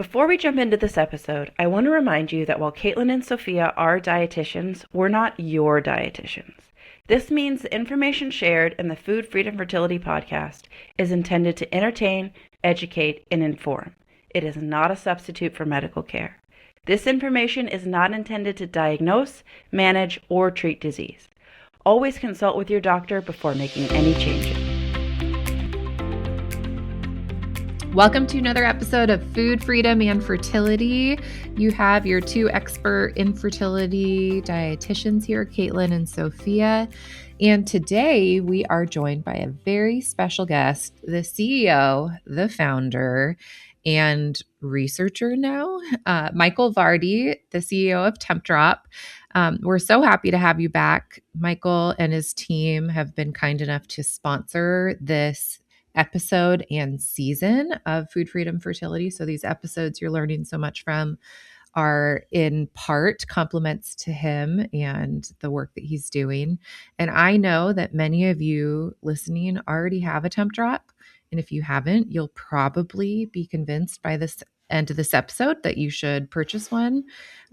Before we jump into this episode, I want to remind you that while Caitlin and Sophia are dietitians, we're not your dietitians. This means the information shared in the Food Freedom Fertility podcast is intended to entertain, educate, and inform. It is not a substitute for medical care. This information is not intended to diagnose, manage, or treat disease. Always consult with your doctor before making any changes. Welcome to another episode of Food Freedom and Fertility. You have your two expert infertility dietitians here, Caitlin and Sophia. And today we are joined by a very special guest, the CEO, the founder, and researcher now, Michael Vardi, the CEO of Tempdrop. We're so happy to have you back. Michael and his team have been kind enough to sponsor this episode and season of Food Freedom Fertility. So these episodes you're learning so much from are in part compliments to him and the work that he's doing. And I know that many of you listening already have a Tempdrop. And if you haven't, you'll probably be convinced by this end of this episode that you should purchase one.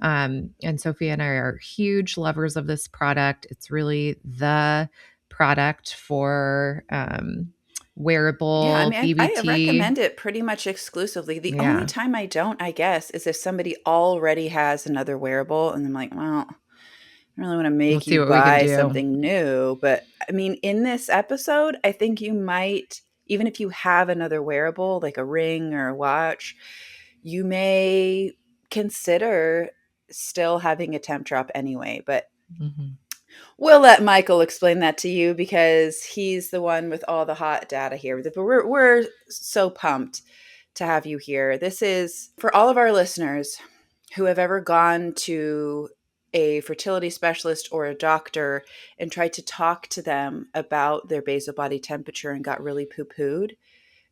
And Sophia and I are huge lovers of this product. It's really the product for wearable I BBT. recommend it pretty much exclusively. The only time I don't, I guess, is if somebody already has another wearable and I'm like, well, I really want to make you buy something new. But I mean, in this episode, I think you might, even if you have another wearable, like a ring or a watch, you may consider still having a Tempdrop anyway. But we'll let Michael explain that to you because he's the one with all the hot data here. But we're so pumped to have you here. This is for all of our listeners who have ever gone to a fertility specialist or a doctor and tried to talk to them about their basal body temperature and got really poo-pooed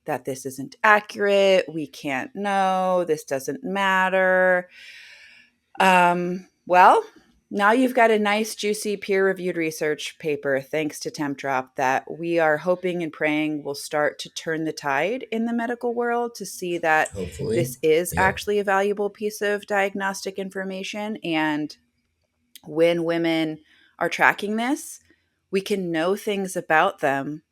that this isn't accurate. We can't know. This doesn't matter. Well, now you've got a nice, juicy, peer-reviewed research paper, thanks to Tempdrop, that we are hoping and praying will start to turn the tide in the medical world to see that this is actually a valuable piece of diagnostic information. And when women are tracking this, we can know things about them.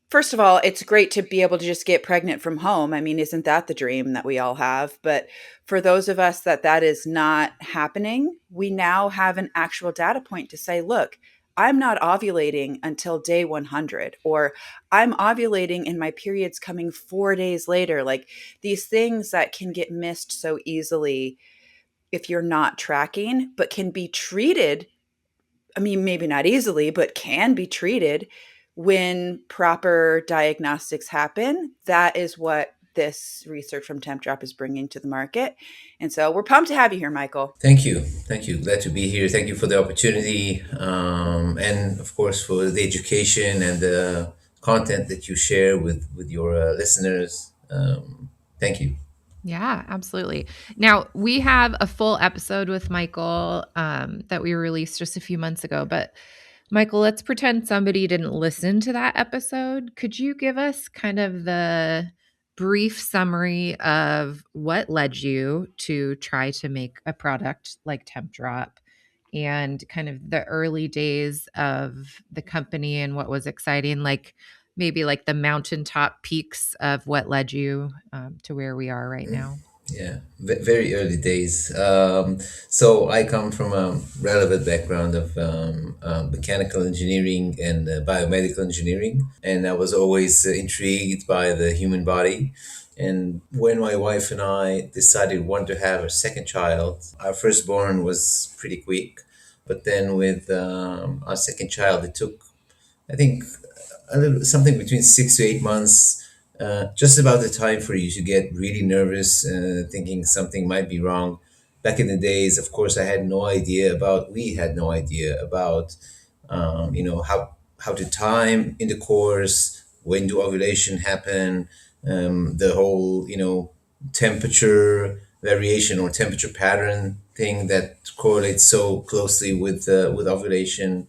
First of all, it's great to be able to just get pregnant from home. I mean, isn't that the dream that we all have? But for those of us that is not happening, we now have an actual data point to say, look, I'm not ovulating until day 100, or I'm ovulating and my period's coming 4 days later. Like these things that can get missed so easily if you're not tracking, but can be treated. I mean, maybe not easily, but can be treated when proper diagnostics happen. That is what this research from Tempdrop is bringing to the market. And so we're pumped to have you here, Michael. Thank you. Glad to be here. Thank you for the opportunity. And of course, for the education and the content that you share with your listeners. Thank you. Yeah, absolutely. Now, we have a full episode with Michael that we released just a few months ago, but Michael, let's pretend somebody didn't listen to that episode. Could you give us kind of the brief summary of what led you to try to make a product like Tempdrop and kind of the early days of the company and what was exciting, like maybe like the mountaintop peaks of what led you to where we are right now? Yeah, very early days. So I come from a relevant background of mechanical engineering and biomedical engineering, and I was always intrigued by the human body. And when my wife and I decided we wanted to have a second child, our firstborn was pretty quick, but then with our second child, it took, I think, something between 6 to 8 months, just about the time for you to get really nervous, thinking something might be wrong. Back in the days, of course, we had no idea about, how to time intercourse, when do ovulation happen, the whole, temperature variation or temperature pattern thing that correlates so closely with ovulation.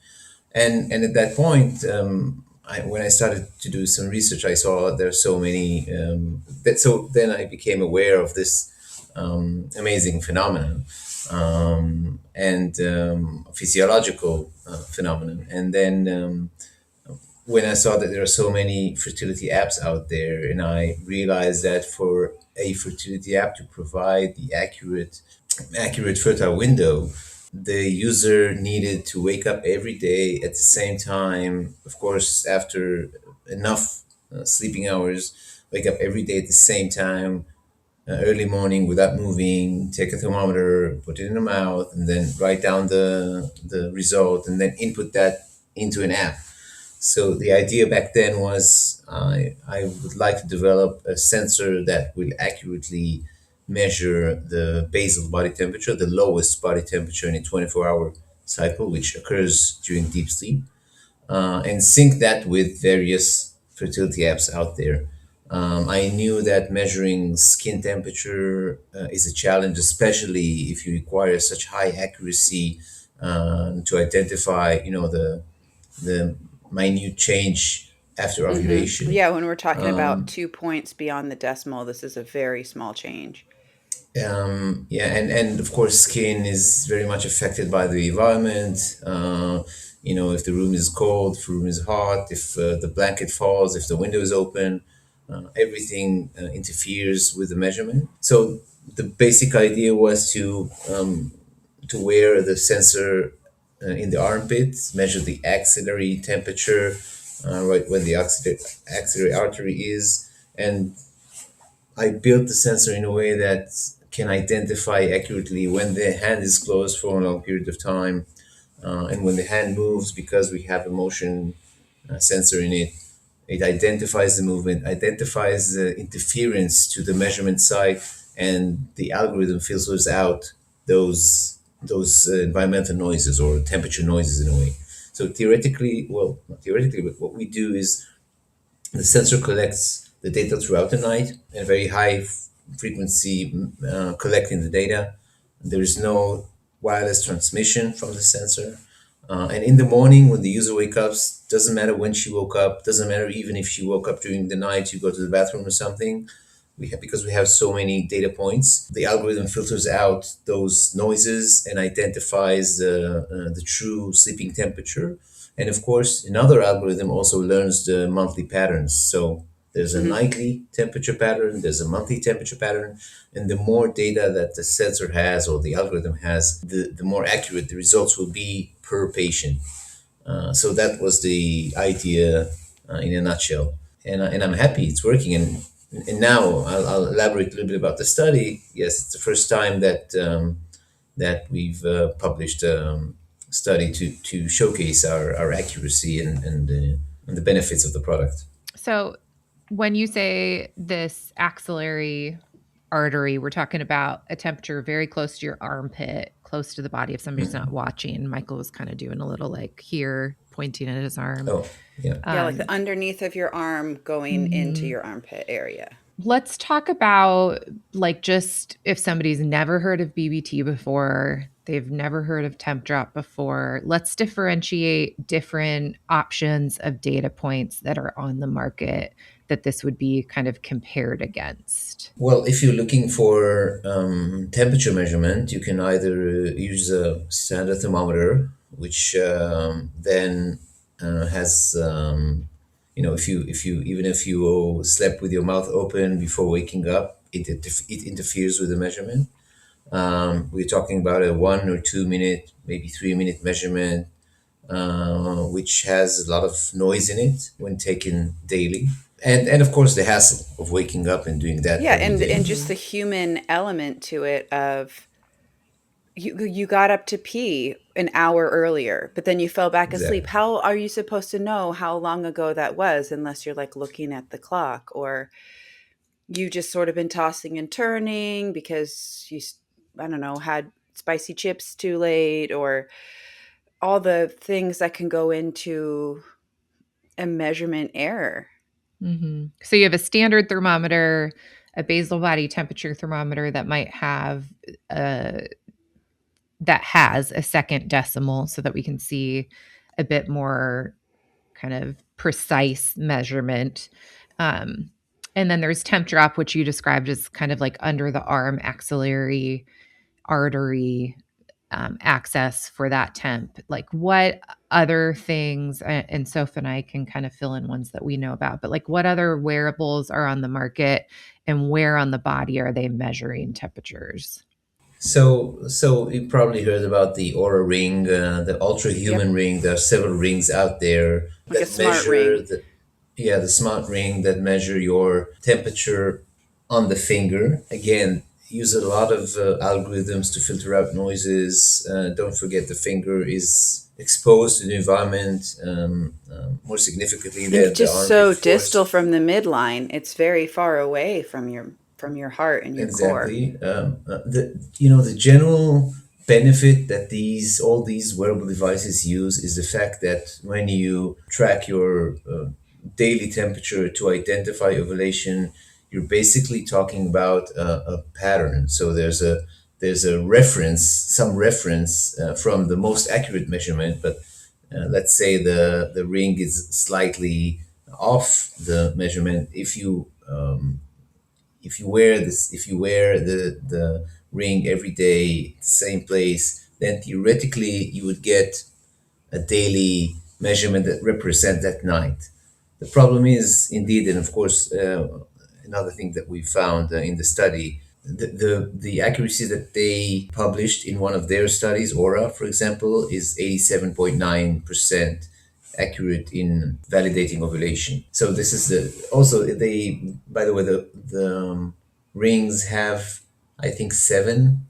And at that point, when I started to do some research, I saw there are so many. So then I became aware of this amazing phenomenon, and physiological phenomenon. And then when I saw that there are so many fertility apps out there, and I realized that for a fertility app to provide the accurate fertile window, the user needed to wake up every day at the same time. Of course, after enough sleeping hours, wake up every day at the same time, early morning without moving, take a thermometer, put it in the mouth, and then write down the result, and then input that into an app. So the idea back then was I would like to develop a sensor that will accurately measure the basal body temperature, the lowest body temperature in a 24-hour cycle, which occurs during deep sleep, and sync that with various fertility apps out there. I knew that measuring skin temperature is a challenge, especially if you require such high accuracy to identify, the minute change after ovulation. Yeah, when we're talking about 2 points beyond the decimal, this is a very small change. Yeah, and of course, skin is very much affected by the environment. If the room is cold, if the room is hot, if the blanket falls, if the window is open, everything interferes with the measurement. So the basic idea was to wear the sensor in the armpit, measure the axillary temperature, right when the axillary artery is, and I built the sensor in a way that can identify accurately when the hand is closed for a long period of time, and when the hand moves, because we have a motion sensor in it. It identifies the movement, identifies the interference to the measurement site, and the algorithm filters out those environmental noises or temperature noises in a way. So theoretically, well, not theoretically, but what we do is the sensor collects the data throughout the night at very high frequency, collecting the data. There is no wireless transmission from the sensor. And in the morning, when the user wakes up, doesn't matter when she woke up, doesn't matter even if she woke up during the night, you go to the bathroom or something. Because we have so many data points, the algorithm filters out those noises and identifies the true sleeping temperature. And of course, another algorithm also learns the monthly patterns. So there's a nightly temperature pattern, there's a monthly temperature pattern, and the more data that the sensor has or the algorithm has, the more accurate the results will be per patient. So that was the idea in a nutshell, and I'm happy it's working. And now I'll elaborate a little bit about the study. Yes, it's the first time that we've published study to showcase our accuracy and the benefits of the product. So when you say this axillary artery, we're talking about a temperature very close to your armpit, close to the body. If somebody's not watching, Michael was kind of doing a little like here, pointing at his arm. Oh, yeah. Yeah, like the underneath of your arm going into your armpit area. Let's talk about like just if somebody's never heard of BBT before, they've never heard of Tempdrop before, let's differentiate different options of data points that are on the market that this would be kind of compared against. Well, if you're looking for temperature measurement, you can either use a standard thermometer, which then has if you slept with your mouth open before waking up, it interferes with the measurement. We're talking about a 1 or 2 minute, maybe 3 minute measurement, which has a lot of noise in it when taken daily. And of course the hassle of waking up and doing that Yeah, every day. and just the human element to it of you got up to pee an hour earlier, but then you fell back Exactly. asleep. How are you supposed to know how long ago that was unless you're like looking at the clock, or you just sort of been tossing and turning because I don't know, had spicy chips too late, or all the things that can go into a measurement error. So you have a standard thermometer, a basal body temperature thermometer that might have that has a second decimal so that we can see a bit more kind of precise measurement. And then there's Tempdrop, which you described as kind of like under the arm axillary artery access for that temp. Like what other things, and Soph and I can kind of fill in ones that we know about, but like what other wearables are on the market and where on the body are they measuring temperatures? So you probably heard about the Aura Ring, the Ultra Yep. Human Ring. There are several rings out there Like a that smart measure ring. the smart ring that measure your temperature on the finger. Again, use a lot of algorithms to filter out noises. Don't forget the finger is exposed to the environment more significantly And than the just armpit, so of distal course. from the midline, it's very far away from your heart and your core. Exactly. The general benefit that these all these wearable devices use is the fact that when you track your daily temperature to identify ovulation, you're basically talking about a pattern. So there's a reference, some reference from the most accurate measurement, but let's say the ring is slightly off the measurement. If you wear the ring every day, same place, then theoretically you would get a daily measurement that represent that night. The problem is indeed, and of course, another thing that we found in the study, the accuracy that they published in one of their studies, Aura, for example, is 87.9% accurate in validating ovulation. So this is the also they by the way the rings have I think seven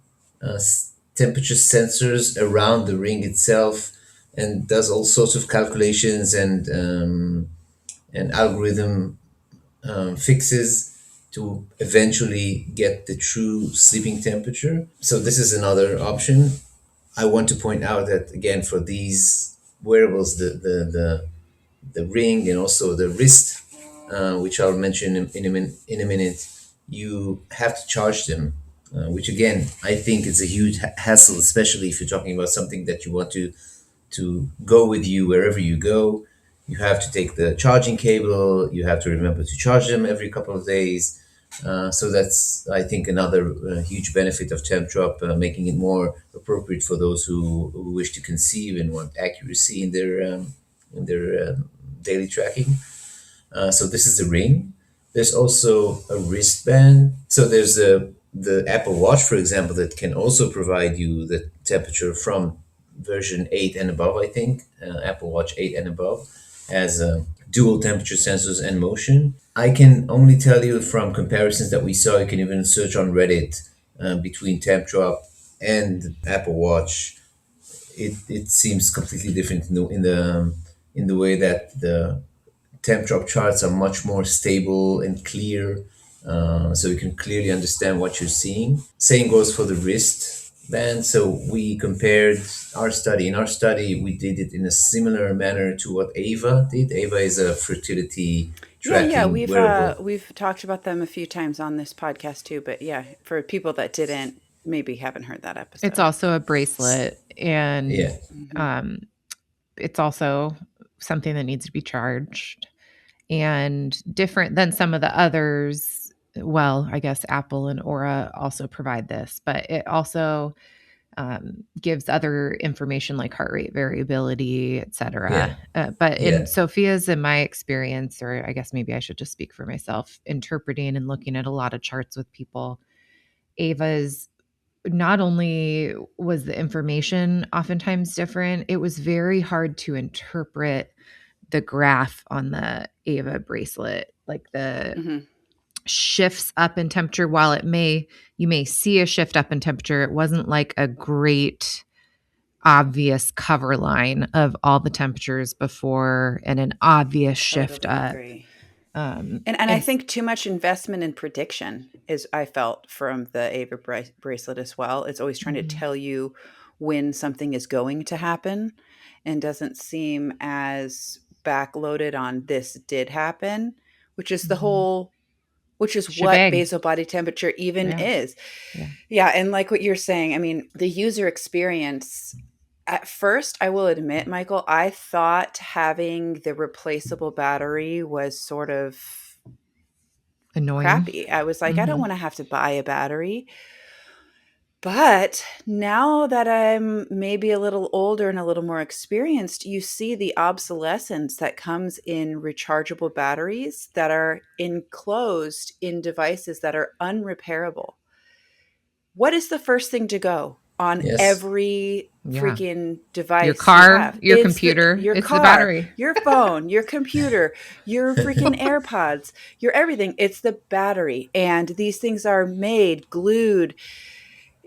temperature sensors around the ring itself and does all sorts of calculations and algorithm fixes to eventually get the true sleeping temperature. So this is another option. I want to point out that again for these wearables, the ring and also the wrist, which I'll mention in a minute, you have to charge them, which again I think is a huge hassle, especially if you're talking about something that you want to go with you wherever you go. You have to take the charging cable. You have to remember to charge them every couple of days. So that's, I think, another huge benefit of Tempdrop, making it more appropriate for those who wish to conceive and want accuracy in their daily tracking. So this is the ring. There's also a wristband. So there's the Apple Watch, for example, that can also provide you the temperature from version 8 and above, I think. Apple Watch 8 and above has dual temperature sensors and motion. I can only tell you from comparisons that we saw, you can even search on Reddit between Tempdrop and Apple Watch. It seems completely different in the way that the temp drop charts are much more stable and clear, so you can clearly understand what you're seeing. Same goes for the wrist band. So we compared our study. In our study, we did it in a similar manner to what Ava did. Ava is a fertility Yeah, tracking wearable. we've talked about them a few times on this podcast too, but yeah, for people that didn't maybe haven't heard that It's episode. also a bracelet, and Yeah, um, it's also something that needs to be charged and different than some of the others. Well, I guess Apple and Aura also provide this, but it also gives other information like heart rate variability, et yeah, cetera. But in yeah, Sophia's, in my experience, or I guess maybe I should just speak for myself, interpreting and looking at a lot of charts with people, Ava's not only was the information oftentimes different, it was very hard to interpret the graph on the Ava bracelet, like the Hmm. shifts up in temperature. While you may see a shift up in temperature, it wasn't like a great obvious cover line of all the temperatures before and an obvious shift Totally up. agree. Um, And I and think too much investment in prediction is I felt from the Ava bracelet as well. It's always trying to Mhm. tell you when something is going to happen and doesn't seem as backloaded on this did happen, which is the Mhm. whole which is what Shebang. basal body temperature even Yeah. is. Yeah. Yeah, and like what you're saying, I mean, the user experience at first, I will admit, Michael, I thought having the replaceable battery was sort of Annoying. crappy. I was like, I don't want to have to buy a battery. But now that I'm maybe a little older and a little more experienced, you see the obsolescence that comes in rechargeable batteries that are enclosed in devices that are unrepairable. What is the first thing to go on Yes. every Yeah. freaking Your device you car, have? your It's computer, your it's the car, battery. your phone, your computer, your freaking AirPods, your everything. It's the battery. And these things are made, glued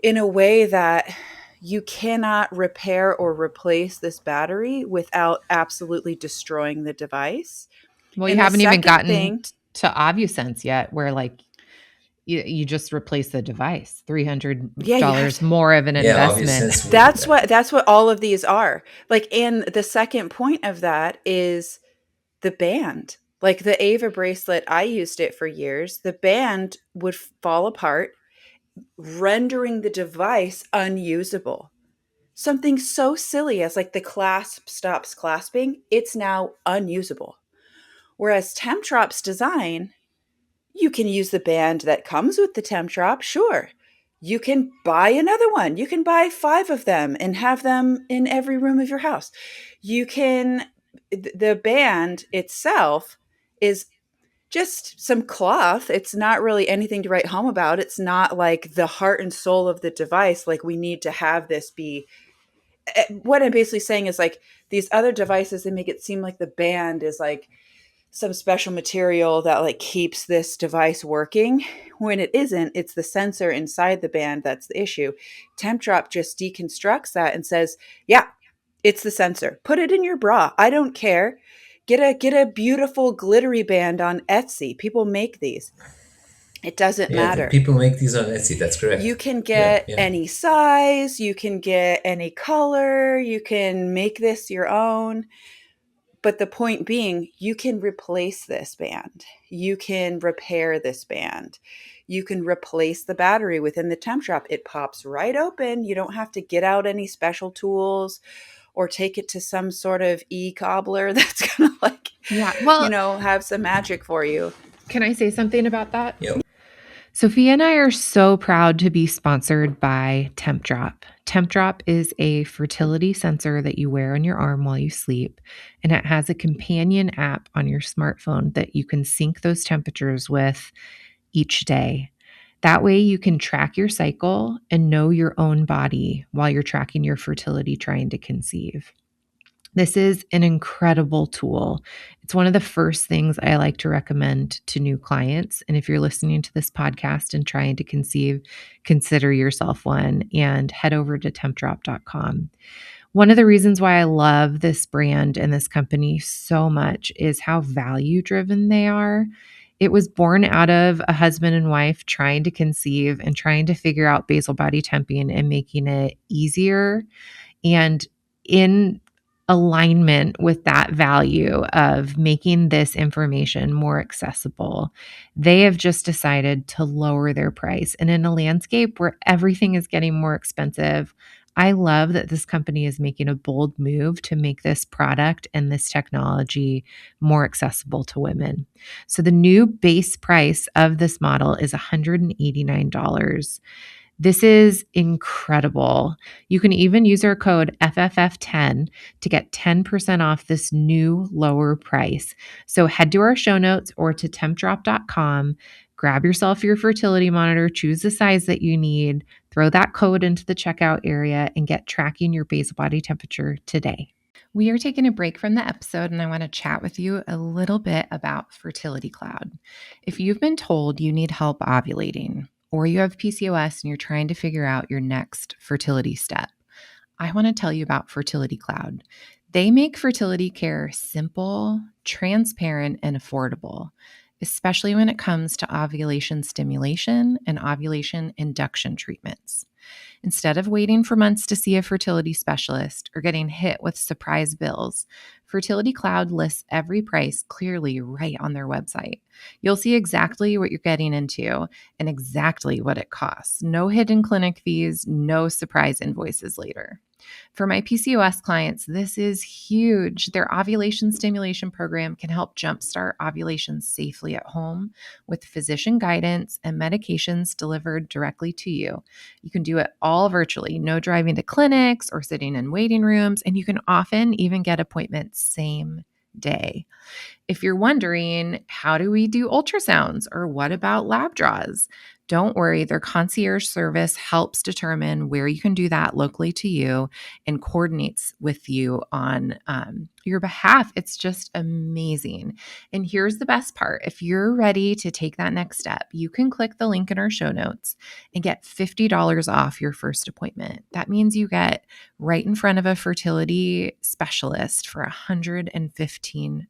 in a way that you cannot repair or replace this battery without absolutely destroying the device. Well, you And the haven't even second gotten thing, to Ovusense yet, where like you just replace the device. yeah, you have $300 to, more of an Yeah, investment. obvious that's what all of these are. Like, and the second point of that is the band. Like the Ava bracelet, I used it for years. The band would fall apart, rendering the device unusable. Something so silly as like the clasp stops clasping, it's now unusable. Whereas Tempdrop's design, you can use the band that comes with the Tempdrop, sure. You can buy another one. You can buy 5 of them and have them in every room of your house. You can, the band itself is just some cloth. It's not really anything to write home about. It's not like the heart and soul of the device. Like, we need to have this be. What I'm basically saying is, like, these other devices, they make it seem like the band is like some special material that like keeps this device working, when it isn't. It's the sensor inside the band that's the issue. Tempdrop just deconstructs that and says, yeah, it's the sensor. Put it in your bra. I don't care. Get a beautiful glittery band on Etsy. People make these. It doesn't Yeah, the matter. people make these on Etsy. That's You correct. can Yeah, get yeah. any size, you can get any color, you can make this your own. But the point being, you can replace this band. You can repair this band. You can replace the battery within the Tempdrop. It pops right open. You don't have to get out any special tools or take it to some sort of e-cobbler that's going to like, Yeah. Well, have some magic for you. can I say something about that? Yep. Sophia and I are so proud to be sponsored by Tempdrop. Tempdrop is a fertility sensor that you wear on your arm while you sleep, and it has a companion app on your smartphone that you can sync those temperatures with each day. That way, you can track your cycle and know your own body while you're tracking your fertility trying to conceive. This is an incredible tool. It's one of the first things I like to recommend to new clients. And if you're listening to this podcast and trying to conceive, consider yourself one and head over to tempdrop.com. One of the reasons why I love this brand and this company so much is how value driven they are. It was born out of a husband and wife trying to conceive and trying to figure out basal body temping and making it easier, and in alignment with that value of making this information more accessible, they have just decided to lower their price. And in a landscape where everything is getting more expensive, I love that this company is making a bold move to make this product and this technology more accessible to women. So the new base price of this model is $189. This is incredible. You can even use our code FFF10 to get 10% off this new lower price. So head to our show notes or to tempdrop.com, grab yourself your fertility monitor, choose the size that you need, throw that code into the checkout area, and get tracking your basal body temperature today. We are taking a break from the episode, and I want to chat with you a little bit about Fertility Cloud. If you've been told you need help ovulating, or you have PCOS and you're trying to figure out your next fertility step, I want to tell you about Fertility Cloud. They make fertility care simple, transparent, and affordable, especially when it comes to ovulation stimulation and ovulation induction treatments. Instead of waiting for months to see a fertility specialist or getting hit with surprise bills, Fertility Cloud lists every price clearly right on their website. You'll see exactly what you're getting into and exactly what it costs. No hidden clinic fees, no surprise invoices later. For my PCOS clients, this is huge. Their ovulation stimulation program can help jumpstart ovulation safely at home with physician guidance and medications delivered directly to you. You can do it all virtually, no driving to clinics or sitting in waiting rooms, and you can often even get appointments same day. If you're wondering, how do we do ultrasounds or what about lab draws? Don't worry, their concierge service helps determine where you can do that locally to you and coordinates with you on your behalf. It's just amazing. And here's the best part. If you're ready to take that next step, you can click the link in our show notes and get $50 off your first appointment. That means you get right in front of a fertility specialist for $115.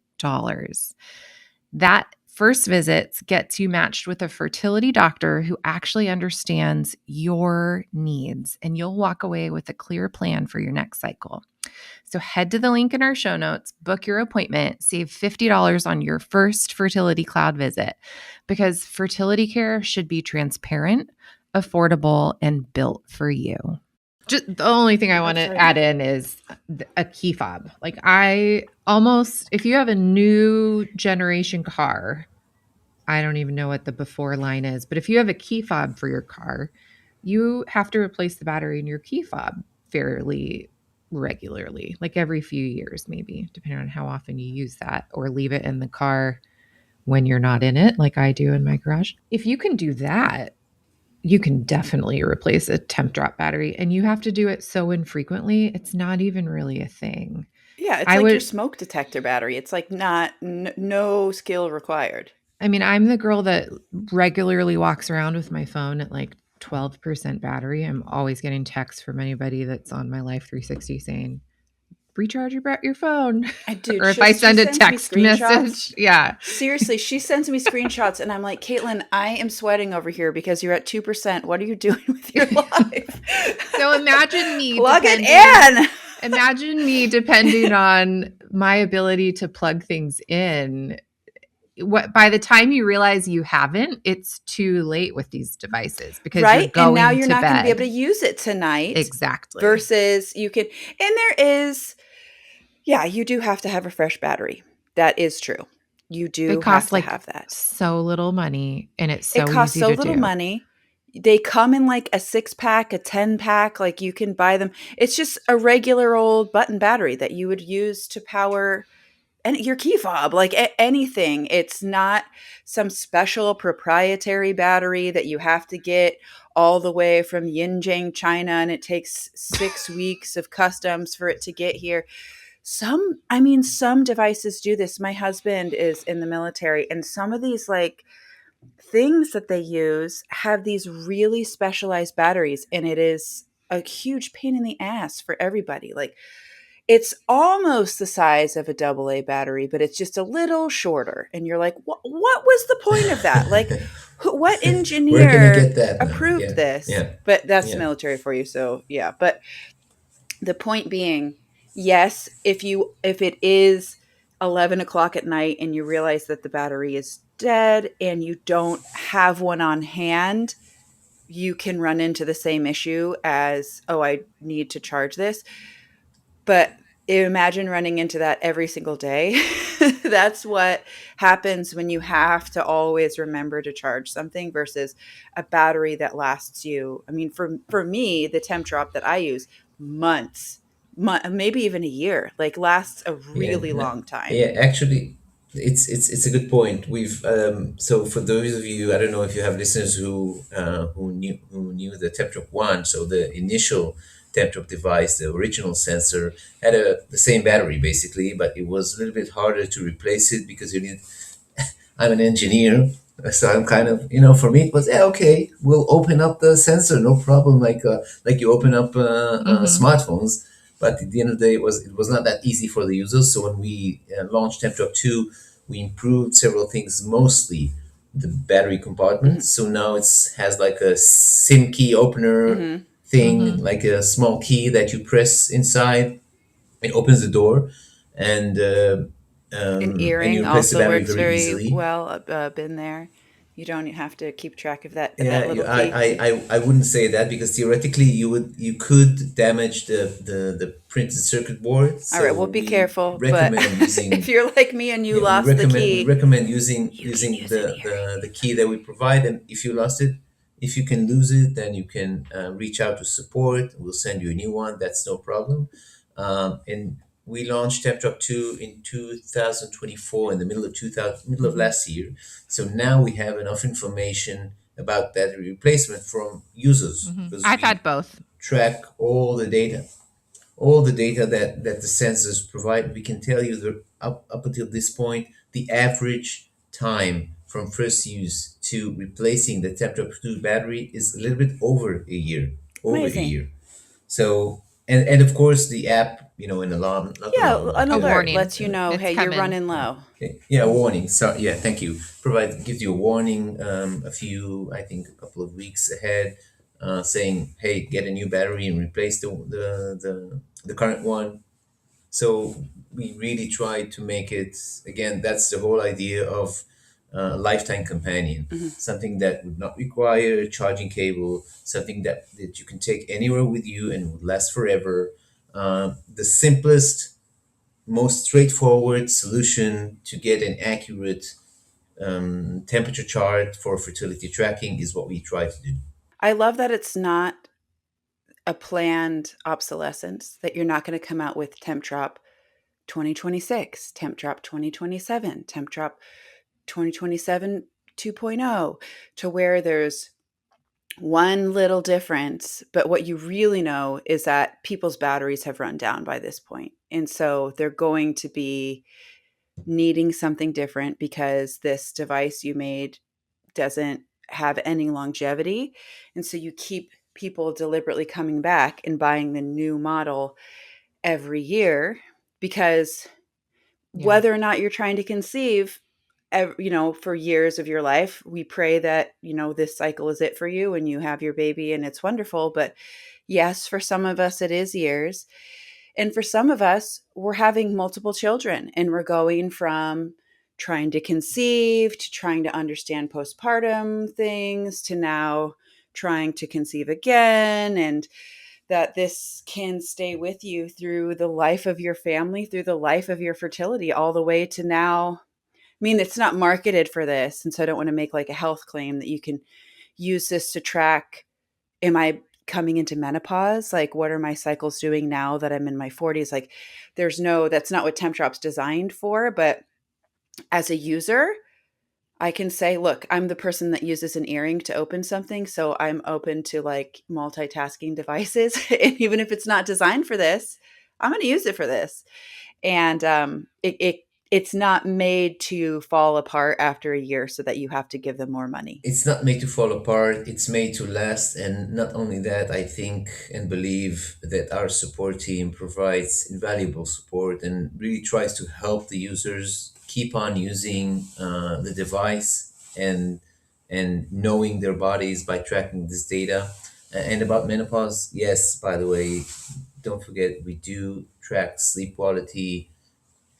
That first visits gets you matched with a fertility doctor who actually understands your needs, and you'll walk away with a clear plan for your next cycle. So head to the link in our show notes, book your appointment, save $50 on your first Fertility Cloud visit, because fertility care should be transparent, affordable, and built for you. Just the only thing I want to add in is a key fob. Like if you have a new generation car, I don't even know what the before line is, but if you have a key fob for your car, you have to replace the battery in your key fob fairly regularly, like every few years, maybe, depending on how often you use that, or leave it in the car when you're not in it, like I do in my garage. If you can do that, you can definitely replace a Tempdrop battery, and you have to do it so infrequently, it's not even really a thing. Yeah, it's your smoke detector battery. It's like no skill required. I mean, I'm the girl that regularly walks around with my phone at like 12% battery. I'm always getting texts from anybody that's on my Life 360 saying, recharge your phone. Dude, or if I send a text message. Yeah. Seriously, she sends me screenshots and I'm like, Caitlin, I am sweating over here because you're at 2%. What are you doing with your life? So imagine me. Plug it in. Imagine me depending on my ability to plug things in. By the time you realize you haven't, it's too late with these devices, because you're going and now you're to not going to bed. be able to use it tonight. Exactly. Versus you can, and there is, yeah, you do have to have a fresh battery. That is true. You do have to have that. So little money, and it costs so little money. They come in like a 6-pack, a 10-pack. Like you can buy them. It's just a regular old button battery that you would use to power your key fob, like anything. It's not some special proprietary battery that you have to get all the way from Yinjiang, China, and it takes 6 weeks of customs for it to get here. Some devices do this. My husband is in the military, and some of these like things that they use have these really specialized batteries, and it is a huge pain in the ass for everybody. Like, it's almost the size of a AA battery, but it's just a little shorter. And you're like, what was the point of that? Like, what engineer approved this? Yeah. But that's military for you. So yeah. But the point being, yes, if it is 11 o'clock at night and you realize that the battery is dead and you don't have one on hand, you can run into the same issue as, oh, I need to charge this. But imagine running into that every single day. That's what happens when you have to always remember to charge something versus a battery that lasts you. I mean, for me, the Tempdrop that I use, months, maybe even a year, like lasts a really long time. Yeah, actually, it's a good point. We've so for those of you, I don't know if you have listeners who knew the Tempdrop 1, so the initial Tempdrop device, the original sensor, had the same battery basically, but it was a little bit harder to replace it because you need. I'm an engineer, so I'm kind of, for me it was okay. We'll open up the sensor, no problem. Like you open up smartphones. But at the end of the day, it was not that easy for the users. So when we launched Tempdrop 2, we improved several things, mostly the battery compartment. So now it has like a SIM key opener thing, like a small key that you press inside. It opens the door, and an earring and you replace also the battery works very very easily. well. Been there. You don't have to keep track of that Yeah, little I, key. I wouldn't say that because theoretically you could damage the printed circuit board. All right, So well, be we careful. But recommend if using you're like me and you yeah we lost the key, recommend using you can use an earring. the key that we provide. And if you lost it, if you can lose it, then you can reach out to support. We'll send you a new one. That's no problem. And we launched Tempdrop 2 in 2024 in the middle of 2000 middle of last year. So now we have enough information about battery replacement from users because I've we had both. track all the data that the sensors provide. We can tell you that up until this point, the average time from first use to replacing the Tetra 2 battery is a little bit over a year. Over a Amazing. year. So, and of course, the app, an alarm, not Yeah, alarm, an A alert warning. lets you know, It's hey, you're coming. running low. yeah, a warning. So, yeah, thank you. Gives you a warning I think a couple of weeks ahead, saying, hey, get a new battery and replace the current one. So we really try to make it, again, that's the whole idea of a lifetime companion, something that would not require a charging cable, something that you can take anywhere with you and would last forever. The simplest, most straightforward solution to get an accurate temperature chart for fertility tracking is what we try to do. I love that it's not a planned obsolescence, that you're not going to come out with Tempdrop 2026, Tempdrop 2027, Tempdrop 2027 2.0, to where there's one little difference, but what you really know is that people's batteries have run down by this point. And so they're going to be needing something different because this device you made doesn't have any longevity. And so you keep people deliberately coming back and buying the new model every year because Yeah. whether or not you're trying to conceive, for years of your life, we pray that, this cycle is it for you and you have your baby and it's wonderful. But yes, for some of us, it is years. And for some of us, we're having multiple children and we're going from trying to conceive to trying to understand postpartum things to now trying to conceive again. And that this can stay with you through the life of your family, through the life of your fertility, all the way to now. I mean, it's not marketed for this. And so I don't want to make like a health claim that you can use this to track, am I coming into menopause? Like, what are my cycles doing now that I'm in my 40s? Like, that's not what Tempdrop's designed for. But as a user, I can say, look, I'm the person that uses an earring to open something. So I'm open to like multitasking devices. And even if it's not designed for this, I'm going to use it for this. And it's not made to fall apart after a year so that you have to give them more money. It's not made to fall apart, it's made to last. And not only that, I think and believe that our support team provides invaluable support and really tries to help the users keep on using the device and knowing their bodies by tracking this data. And about menopause, yes, by the way, don't forget we do track sleep quality,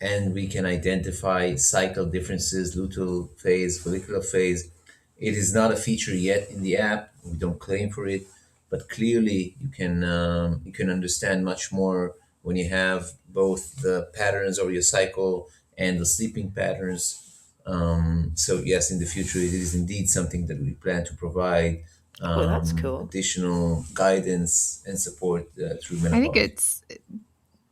and we can identify cycle differences, luteal phase, follicular phase. It is not a feature yet in the app. We don't claim for it, but clearly you can understand much more when you have both the patterns of your cycle and the sleeping patterns. So yes, in the future, it is indeed something that we plan to provide Oh, that's cool. additional guidance and support through I think menopause, it's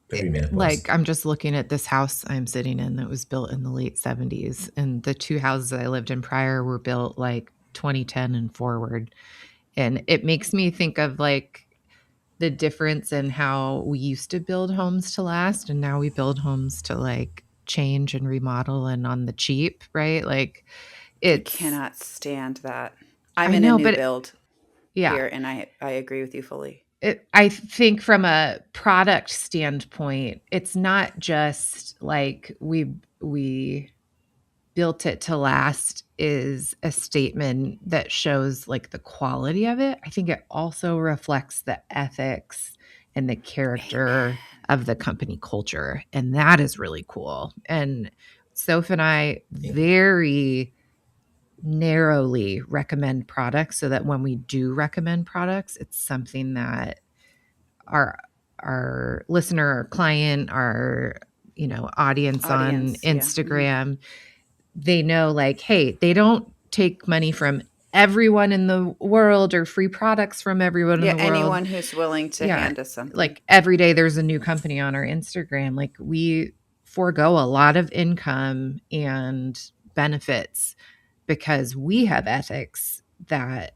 perimenopause. like I'm just looking at this house I'm sitting in that was built in the late 70s. And the two houses I lived in prior were built like 2010 and forward. And it makes me think of like the difference in how we used to build homes to last. And now we build homes to like change and remodel and on the cheap, right? Like I it's, cannot stand that. I'm I in a know, new but build yeah. here and I agree with you fully. I think from a product standpoint, it's not just like we built it to last is a statement that shows like the quality of it. I think it also reflects the ethics and the character of the company culture. And that is really cool. And Soph and I Thank you. very narrowly recommend products so that when we do recommend products, it's something that our listener, our client, our audience on Instagram, they know like, hey, they don't take money from everyone in the world or free products from everyone in the world. Anyone who's willing to hand us something. Like every day there's a new company on our Instagram. Like we forego a lot of income and benefits because we have ethics that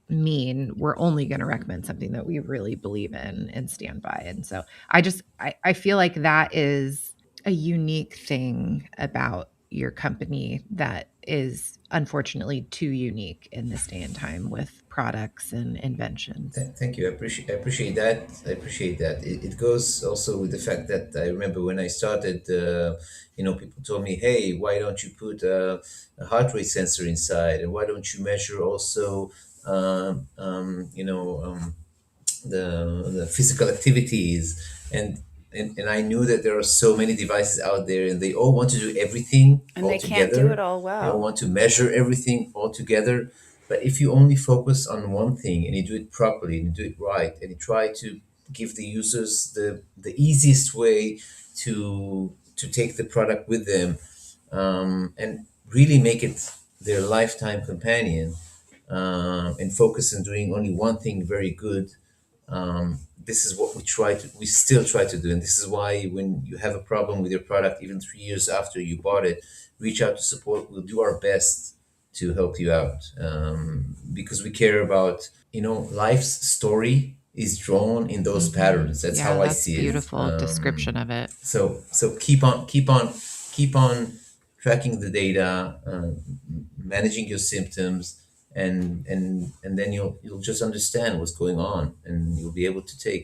mean we're only going to recommend something that we really believe in and stand by. And so I feel like that is a unique thing about your company that is unfortunately too unique in this day and time with products and inventions. Thank you. I appreciate that. It goes also with the fact that I remember when I started, people told me, hey, why don't you put a heart rate sensor inside? And why don't you measure also, um, um, you know, um, the physical activities? And I knew that there are so many devices out there and they all want to do everything and all they together. can't do it all well. They all want to measure everything all together. But if you only focus on one thing and you do it properly and you do it right and you try to give the users the easiest way to take the product with them, and really make it their lifetime companion, and focus on doing only one thing very good, this is what we still try to do. And this is why when you have a problem with your product, even 3 years after you bought it, reach out to support. We'll do our best to help you out, because we care about, life's story is drawn in those patterns. That's how I see it. Beautiful description of it. So keep on tracking the data, managing your symptoms, and then you'll just understand what's going on, and you'll be able to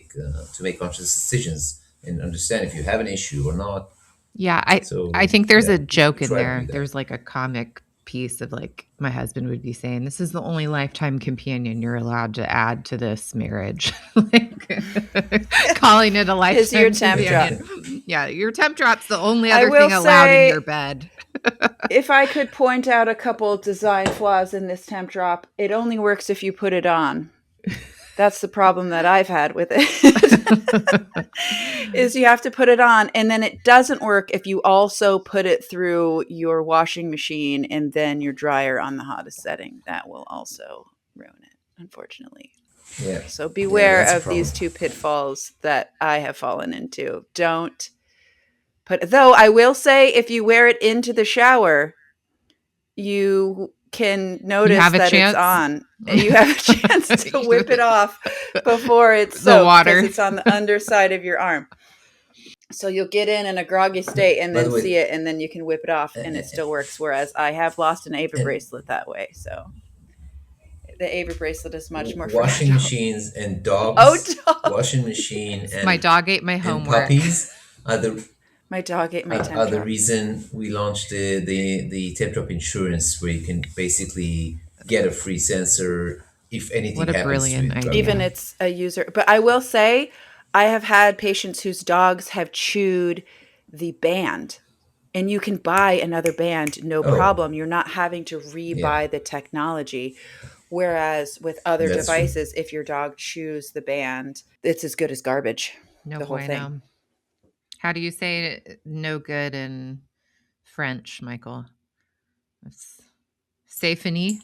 make conscious decisions and understand if you have an issue or not. Yeah, I think there's a joke in there. There's like a comic piece of like my husband would be saying, this is the only lifetime companion you're allowed to add to this marriage. Like calling it a lifetime is your Tempdrop. Yeah, your Tempdrop's the only other thing allowed in your bed. If I could point out a couple design flaws in this Tempdrop, it only works if you put it on. That's the problem that I've had with it. Is you have to put it on, and then it doesn't work if you also put it through your washing machine and then your dryer on the hottest setting. That will also ruin it, unfortunately. Yeah. So beware of these two pitfalls that I have fallen into. Don't put, though I will say, if you wear it into the shower, you can notice that it's on. You have a chance to whip it off before it's soaked, because it's on the underside of your arm. So you'll get in a groggy state and then see it, and then you can whip it off, and it still works. Whereas I have lost an Ava bracelet that way. So the Ava bracelet is much more washing fragile. machines and dogs. Dogs. Washing machine and my dog ate my homework. Puppies are the My dog ate my Tempdrop. Are the reason we launched the Tempdrop insurance, where you can basically get a free sensor if anything happens. What a brilliant idea. Even it's a user. But I will say, I have had patients whose dogs have chewed the band, and you can buy another band, no problem. You're not having to rebuy the technology. Whereas with other devices, if your dog chews the band, it's as good as garbage. The whole thing. How do you say no good in French, Michael? C'est fini?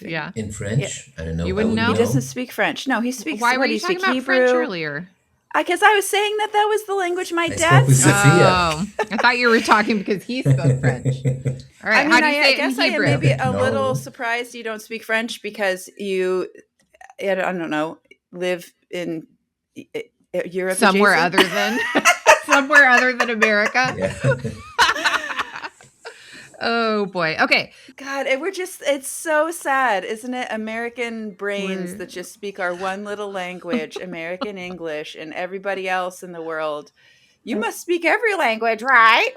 Yeah. In French? Yeah. I don't know. You wouldn't know? He doesn't speak French. No, he speaks. Why were you talking about French earlier? Because I was saying that was the language my dad spoke. With Sophia. Oh, I thought you were talking because he spoke French. All right. How do you say it in Hebrew? I guess I am maybe a little surprised you don't speak French, because you, I don't know, live in Europe, somewhere other than America. Yeah. Oh boy. Okay. God, it's so sad, isn't it? American brains that just speak our one little language, American English, and everybody else in the world, you must speak every language, right?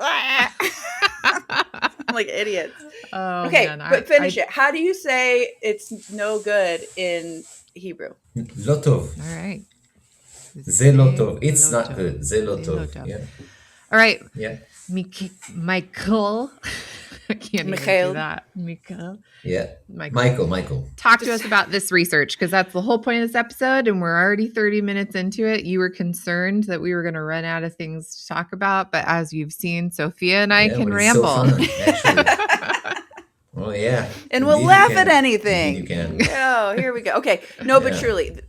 Like idiots. Oh, okay, man, but finish it. How do you say it's no good in Hebrew? Lotov. All right. Zelotov. It's not good. Zelotov. Yeah. All right. Yeah. Michael. I can't even Mikhail. do that. Michael. Yeah. Michael. Michael. Talk to us about this research, because that's the whole point of this episode, and we're already 30 minutes into it. You were concerned that we were going to run out of things to talk about, but as you've seen, Sophia and I Yeah, can but it's ramble. so fun, actually. Oh yeah. And Indeed we'll you laugh can. at anything. Indeed you can. Oh, here we go. Okay. No, but Yeah. truly,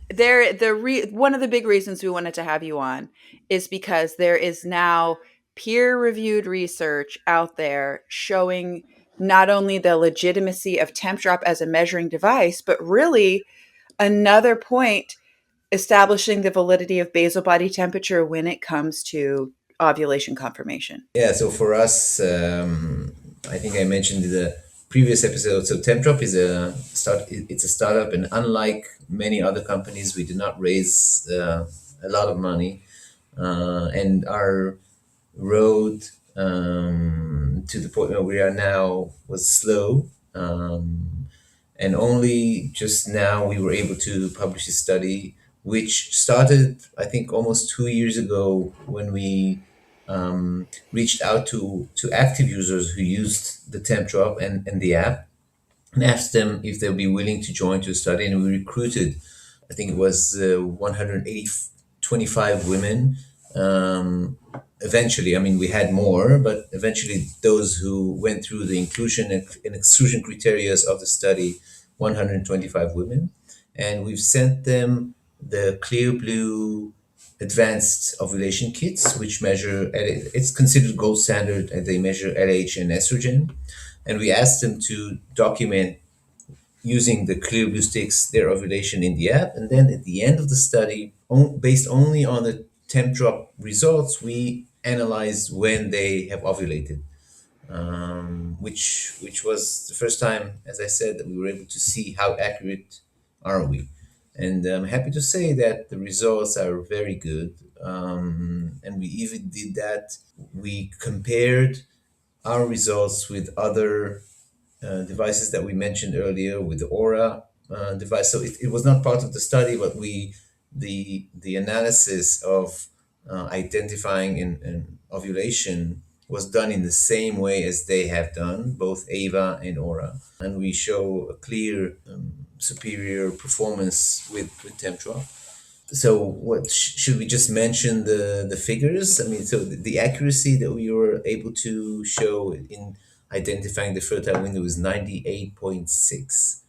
one of the big reasons we wanted to have you on is because there is now peer-reviewed research out there showing not only the legitimacy of Tempdrop as a measuring device, but really another point establishing the validity of basal body temperature when it comes to ovulation confirmation. Yeah, so for us, I think I mentioned in the previous episode. So Tempdrop is it's a startup, and unlike many other companies, we did not raise a lot of money, and our road to the point where we are now was slow. And only just now we were able to publish a study, which started, I think, almost 2 years ago when we reached out to active users who used the Tempdrop and the app and asked them if they'll be willing to join to a study. And we recruited, I think it was 125 women. Eventually, I mean, we had more, but eventually those who went through the inclusion and exclusion criteria of the study, 125 women. And we've sent them the Clear Blue advanced ovulation kits, which measure, it's considered gold standard, and they measure LH and estrogen. And we asked them to document using the Clear Blue sticks their ovulation in the app. And then at the end of the study, based only on the Tempdrop results, we analyzed when they have ovulated, which was the first time, as I said, that we were able to see how accurate are we. And I'm happy to say that the results are very good. And we even did that. We compared our results with other devices that we mentioned earlier, with the Aura device. So it was not part of the study, but the analysis of identifying in ovulation was done in the same way as they have done, both Ava and Aura. And we show a clear superior performance with Tempdrop. So what should we just mention the figures? I mean, so the accuracy that we were able to show in identifying the fertile window is 98.6.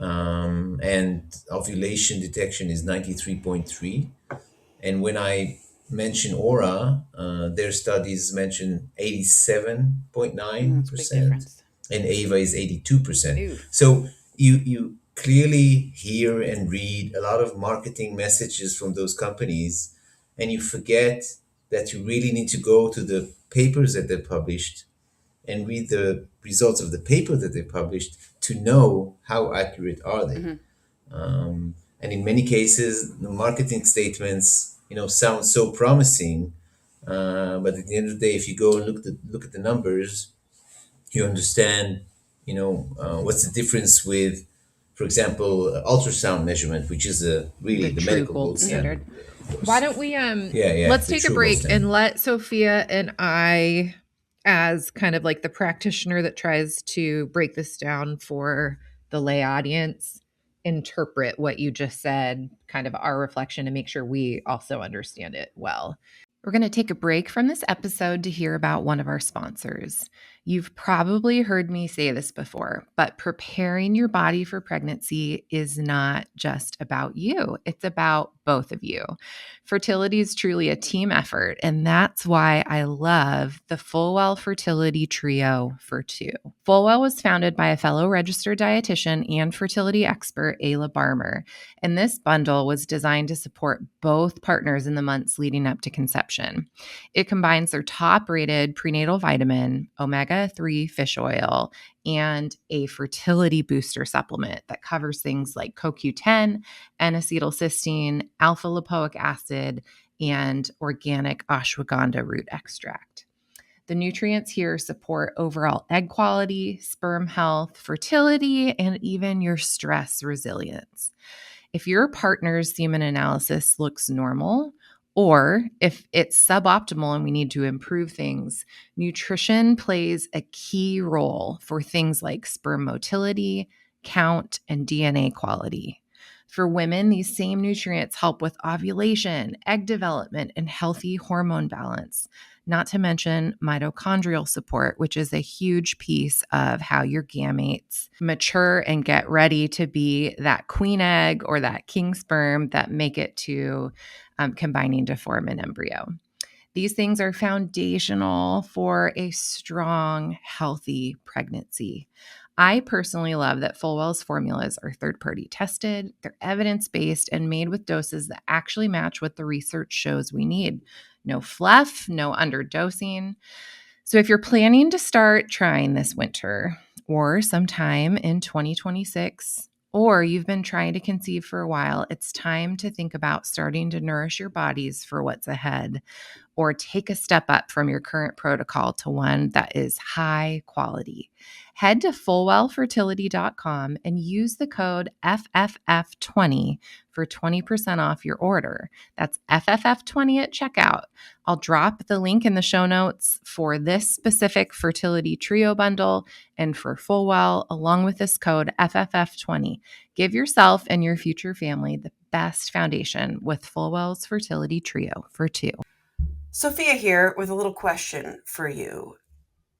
And ovulation detection is 93.3. And when I mention Aura, their studies mention 87.9%, and Ava is 82%. Ooh. So you clearly hear and read a lot of marketing messages from those companies, and you forget that you really need to go to the papers that they published and read the results of the paper that they published to know how accurate are they. And in many cases, the marketing statements, sound so promising, but at the end of the day, if you go and look at the numbers, you understand, what's the difference with, for example, ultrasound measurement, which is really the true medical gold gold standard. Why don't we let's the take a true break gold standard. and let Sophia and I, as kind of like the practitioner that tries to break this down for the lay audience, interpret what you just said, kind of our reflection, and make sure we also understand it well. We're going to take a break from this episode to hear about one of our sponsors. You've probably heard me say this before, but preparing your body for pregnancy is not just about you. It's about both of you. Fertility is truly a team effort, and that's why I love the Fullwell Fertility Trio for Two. Fullwell was founded by a fellow registered dietitian and fertility expert, Ayla Barmer, and this bundle was designed to support both partners in the months leading up to conception. It combines their top-rated prenatal vitamin, omega-3 fish oil, and a fertility booster supplement that covers things like CoQ10, N-acetylcysteine, alpha-lipoic acid, and organic ashwagandha root extract. The nutrients here support overall egg quality, sperm health, fertility, and even your stress resilience. If your partner's semen analysis looks normal, Or if it's suboptimal and we need to improve things, nutrition plays a key role for things like sperm motility, count, and DNA quality. For women, these same nutrients help with ovulation, egg development, and healthy hormone balance, not to mention mitochondrial support, which is a huge piece of how your gametes mature and get ready to be that queen egg or that king sperm that make it to combining to form an embryo. These things are foundational for a strong, healthy pregnancy. I personally love that Fullwell's formulas are third-party tested, they're evidence-based, and made with doses that actually match what the research shows we need. No fluff, no underdosing. So if you're planning to start trying this winter or sometime in 2026, or you've been trying to conceive for a while, it's time to think about starting to nourish your bodies for what's ahead, or take a step up from your current protocol to one that is high quality. Head to fullwellfertility.com and use the code FFF20 for 20% off your order. That's FFF20 at checkout. I'll drop the link in the show notes for this specific fertility trio bundle and for Fullwell, along with this code FFF20. Give yourself and your future family the best foundation with Fullwell's fertility trio for two. Sophia here with a little question for you.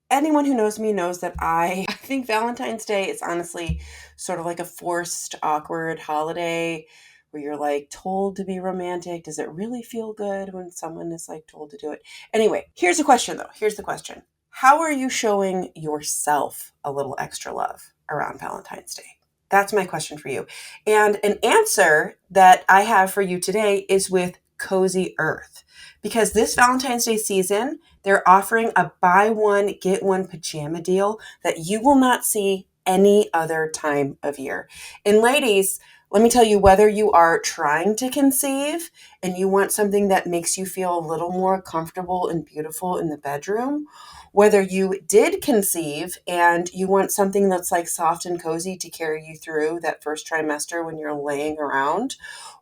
Anyone who knows me knows that I think Valentine's Day is honestly sort of like a forced, awkward holiday where you're like told to be romantic. Does it really feel good when someone is like told to do it? Anyway, here's the question though. Here's the question. How are you showing yourself a little extra love around Valentine's Day? That's my question for you. And an answer that I have for you today is with Cozy Earth. Because this Valentine's Day season, they're offering a buy one, get one pajama deal that you will not see any other time of year. And ladies, let me tell you, whether you are trying to conceive and you want something that makes you feel a little more comfortable and beautiful in the bedroom, whether you did conceive and you want something that's like soft and cozy to carry you through that first trimester when you're laying around,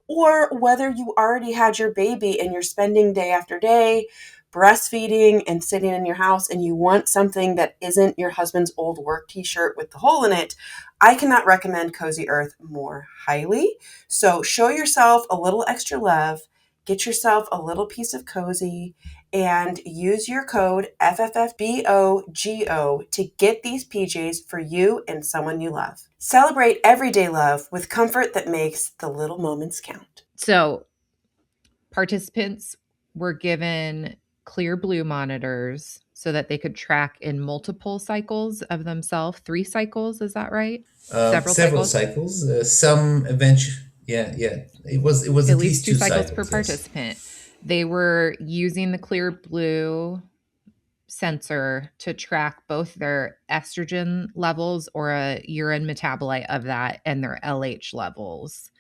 or whether you already had your baby and you're spending day after day breastfeeding and sitting in your house and you want something that isn't your husband's old work t-shirt with the hole in it, I cannot recommend Cozy Earth more highly. So show yourself a little extra love, get yourself a little piece of cozy, and use your code FFFBOGO to get these PJs for you and someone you love. Celebrate everyday love with comfort that makes the little moments count. So participants were given clear blue monitors so that they could track in multiple cycles of themselves. 3 cycles, is that right? Several cycles. Some eventually, yeah. It was at least 2 cycles per participant. They were using the clear blue sensor to track both their estrogen levels or a urine metabolite of that and their LH levels.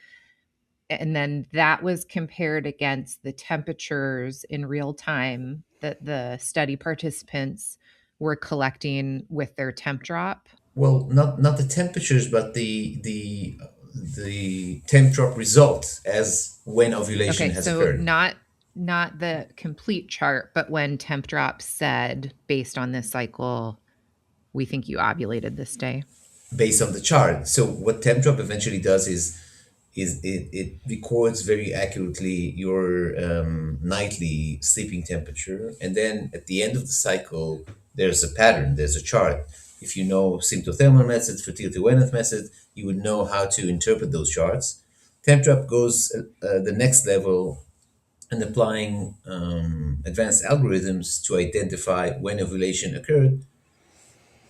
And then that was compared against the temperatures in real time that the study participants were collecting with their Tempdrop. Well, not the temperatures, but the Tempdrop result as when ovulation has occurred. Not the complete chart, but when Tempdrop said, based on this cycle, we think you ovulated this day. Based on the chart. So what Tempdrop eventually does is it records very accurately your nightly sleeping temperature, and then at the end of the cycle, there's a pattern, there's a chart. If you know symptothermal methods, fertility awareness method, you would know how to interpret those charts. Tempdrop goes the next level and applying advanced algorithms to identify when ovulation occurred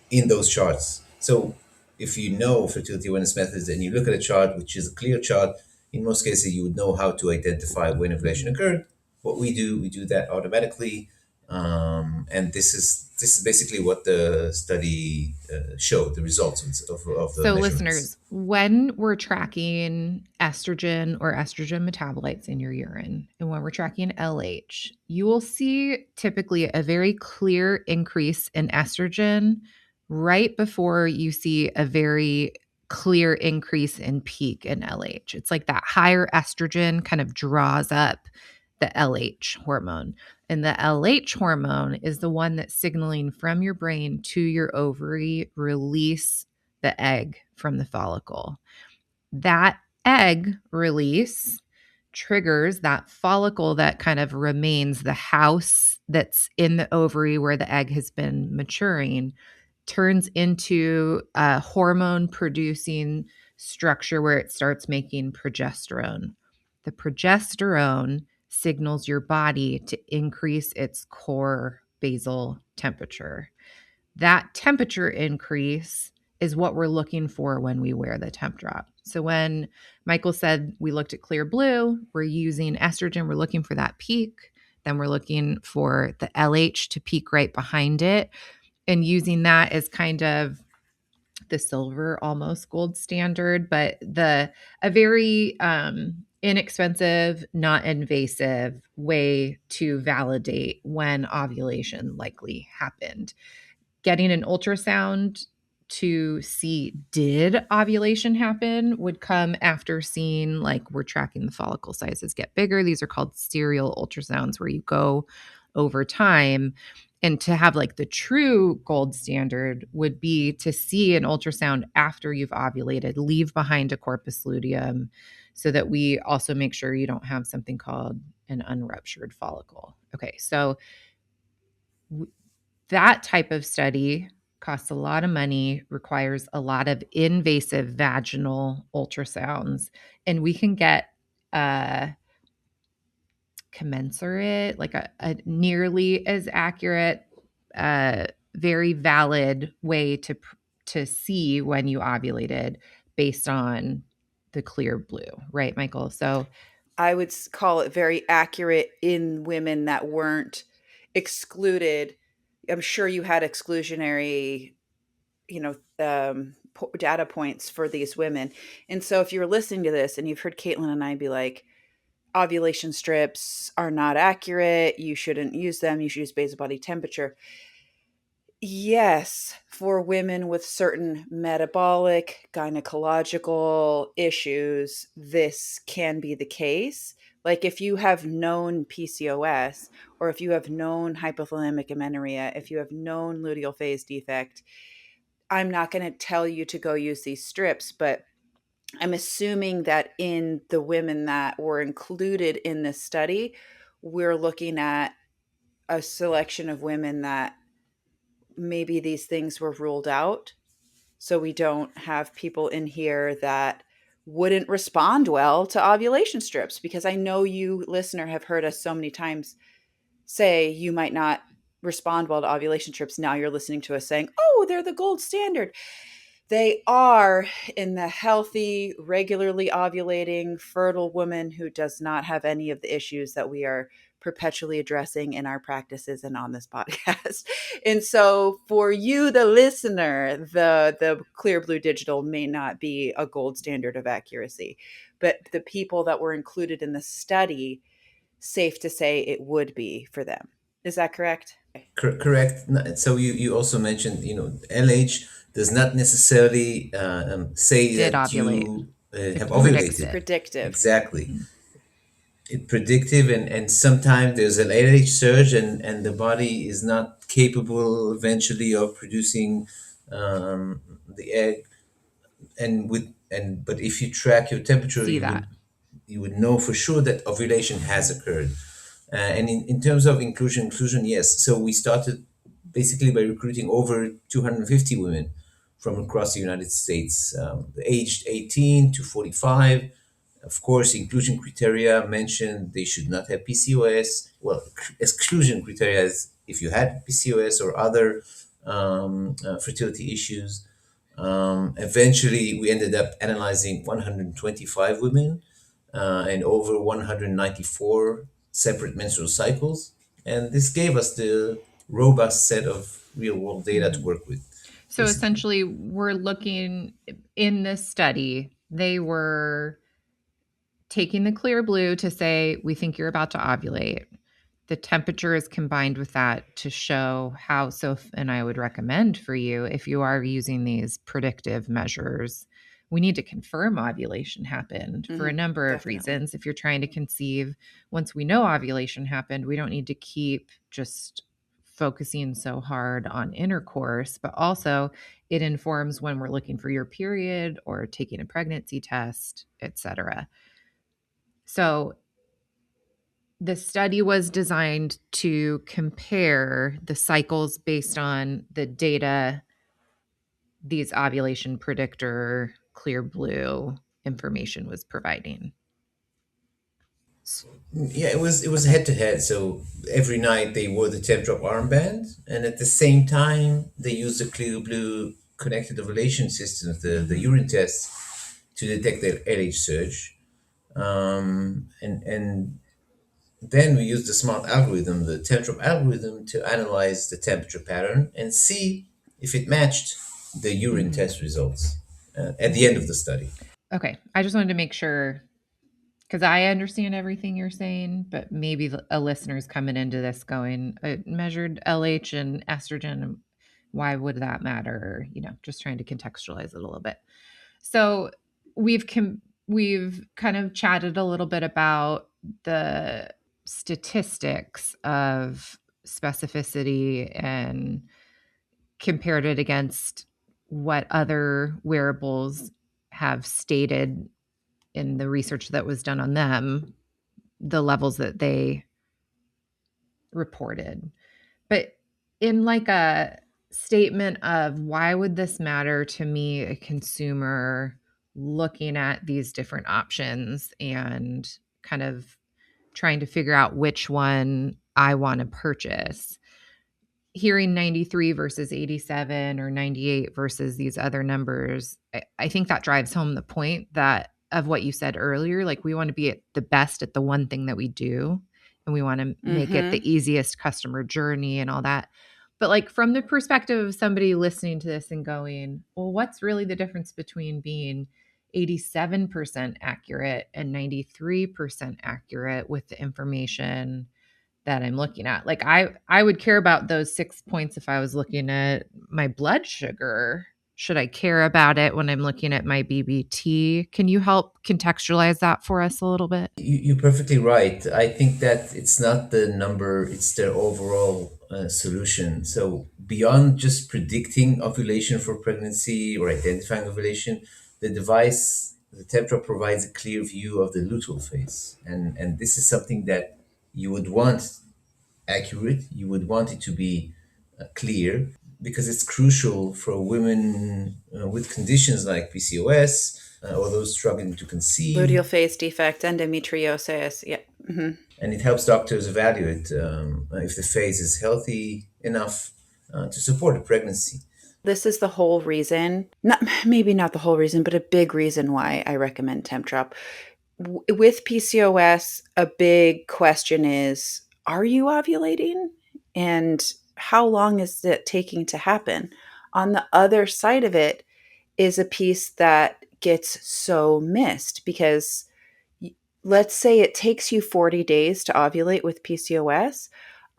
in those charts. So if you know fertility awareness methods and you look at a chart, which is a clear chart, in most cases you would know how to identify when ovulation occurred. What we do that automatically, and this is basically what the study showed, the results of the So measurements. listeners, when we're tracking estrogen or estrogen metabolites in your urine, and when we're tracking LH, you will see typically a very clear increase in estrogen right before you see a very clear increase in peak in LH. It's like that higher estrogen kind of draws up the LH hormone. And the LH hormone is the one that's signaling from your brain to your ovary, release the egg from the follicle. That egg release triggers that follicle that kind of remains the house that's in the ovary where the egg has been maturing, turns into a hormone producing structure where it starts making progesterone. The progesterone signals your body to increase its core basal temperature. That temperature increase is what we're looking for when we wear the Tempdrop. So when Michael said we looked at clear blue, we're using estrogen, we're looking for that peak. Then we're looking for the LH to peak right behind it, and using that as kind of the silver, almost gold standard, but a very inexpensive, not invasive way to validate when ovulation likely happened. Getting an ultrasound to see did ovulation happen would come after seeing, like, we're tracking the follicle sizes get bigger. These are called serial ultrasounds, where you go over time. And to have like the true gold standard would be to see an ultrasound after you've ovulated, leave behind a corpus luteum, so that we also make sure you don't have something called an unruptured follicle. Okay, so that type of study costs a lot of money, requires a lot of invasive vaginal ultrasounds, and we can get commensurate, like a nearly as accurate, very valid way to see when you ovulated based on the clear blue, right, Michael? So I would call it very accurate in women that weren't excluded. I'm sure you had exclusionary, data points for these women. And so if you're listening to this and you've heard Caitlin and I be like, ovulation strips are not accurate, you shouldn't use them, you should use basal body temperature. Yes, for women with certain metabolic, gynecological issues, this can be the case. Like if you have known PCOS, or if you have known hypothalamic amenorrhea, if you have known luteal phase defect, I'm not going to tell you to go use these strips, but I'm assuming that in the women that were included in this study, we're looking at a selection of women that maybe these things were ruled out. So we don't have people in here that wouldn't respond well to ovulation strips, because I know you, listener, have heard us so many times say you might not respond well to ovulation strips. Now you're listening to us saying, oh, they're the gold standard. They are in the healthy, regularly ovulating, fertile woman who does not have any of the issues that we are perpetually addressing in our practices and on this podcast. And so for you, the listener, the clear blue digital may not be a gold standard of accuracy, but the people that were included in the study, safe to say it would be for them. Is that correct? Correct. So you also mentioned, LH does not necessarily say did that ovulate. you It have predicts ovulated. it. Predictive. Exactly. It's predictive, and sometimes there's an LH surge, and the body is not capable eventually of producing the egg. But if you track your temperature, See that. you would know for sure that ovulation has occurred. And in terms of inclusion, yes. So we started basically by recruiting over 250 women from across the United States, aged 18 to 45. Of course, inclusion criteria mentioned they should not have PCOS. Well, exclusion criteria is if you had PCOS or other fertility issues. Eventually, we ended up analyzing 125 women and over 194 separate menstrual cycles. And this gave us the robust set of real world data to work with. So Recently. essentially, we're looking in this study, they were taking the clear blue to say, we think you're about to ovulate. The temperature is combined with that to show how, and I would recommend for you, if you are using these predictive measures, we need to confirm ovulation happened for a number of Definitely. reasons. If you're trying to conceive, once we know ovulation happened, we don't need to keep just focusing so hard on intercourse, but also it informs when we're looking for your period or taking a pregnancy test, etc. So the study was designed to compare the cycles based on the data these ovulation predictor clear blue information was providing. Yeah, it was head to head. So every night they wore the Tempdrop armband, and at the same time they used the clear blue connected ovulation system, the urine test, to detect their LH surge. And then we used the smart algorithm, the Tempdrop algorithm, to analyze the temperature pattern and see if it matched the urine test results at the end of the study. Okay, I just wanted to make sure, because I understand everything you're saying, but maybe a listener's coming into this going, I measured LH and estrogen. Why would that matter? Just trying to contextualize it a little bit. So we've kind of chatted a little bit about the statistics of specificity and compared it against what other wearables have stated in the research that was done on them, the levels that they reported. But in like a statement of why would this matter to me, a consumer looking at these different options and kind of trying to figure out which one I want to purchase, hearing 93 versus 87 or 98 versus these other numbers, I think that drives home the point that of what you said earlier, like we want to be at the best at the one thing that we do, and we want to make it the easiest customer journey and all that. But like from the perspective of somebody listening to this and going, well, what's really the difference between being 87% accurate and 93% accurate with the information that I'm looking at? Like I would care about those 6 points if I was looking at my blood sugar. Should I care about it when I'm looking at my BBT? Can you help contextualize that for us a little bit? You're perfectly right. I think that it's not the number, it's the overall solution. So, beyond just predicting ovulation for pregnancy or identifying ovulation, the device, the Tempdrop, provides a clear view of the luteal phase. And this is something that you would want accurate, you would want it to be clear, because it's crucial for women with conditions like PCOS or those struggling to conceive. Luteal phase defect, endometriosis. Yeah. And it helps doctors evaluate if the phase is healthy enough to support a pregnancy. This is the whole reason, maybe not the whole reason, but a big reason why I recommend Tempdrop. With PCOS, a big question is, are you ovulating? And how long is it taking to happen? On the other side of it is a piece that gets so missed, because let's say it takes you 40 days to ovulate with PCOS.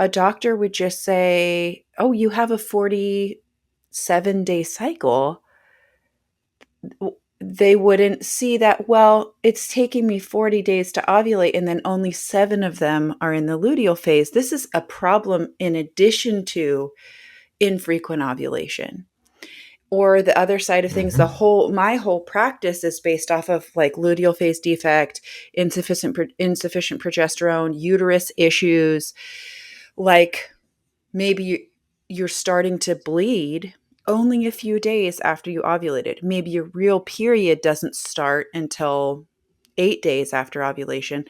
A doctor would just say, oh, you have a 47-day cycle. They wouldn't see that, well, it's taking me 40 days to ovulate and then only 7 of them are in the luteal phase. This is a problem in addition to infrequent ovulation. Or the other side of things, my whole practice is based off of like luteal phase defect, insufficient progesterone, uterus issues. Like maybe you're starting to bleed only a few days after you ovulated. Maybe your real period doesn't start until 8 days after ovulation.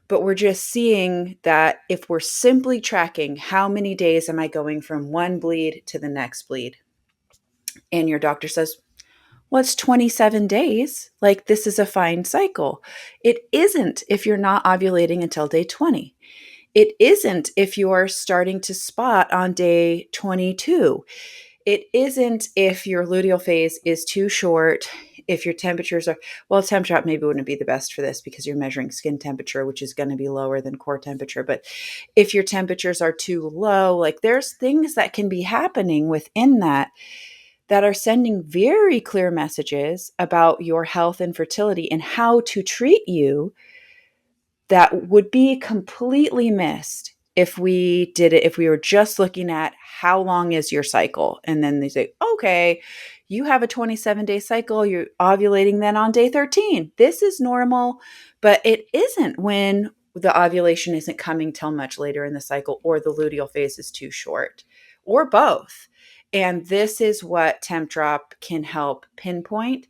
But we're just seeing that if we're simply tracking how many days am I going from one bleed to the next bleed, and your doctor says, well, it's 27 days, like this is a fine cycle. It isn't if you're not ovulating until day 20. It isn't if you're starting to spot on day 22. It isn't if your luteal phase is too short, if your temperatures are, well, Tempdrop maybe wouldn't be the best for this because you're measuring skin temperature, which is going to be lower than core temperature. But if your temperatures are too low, like there's things that can be happening within that that are sending very clear messages about your health and fertility and how to treat you that would be completely missed if we did it, if we were just looking at how long is your cycle. And then they say, okay, you have a 27-day cycle. You're ovulating then on day 13. This is normal, but it isn't when the ovulation isn't coming till much later in the cycle, or the luteal phase is too short, or both. And this is what Tempdrop can help pinpoint,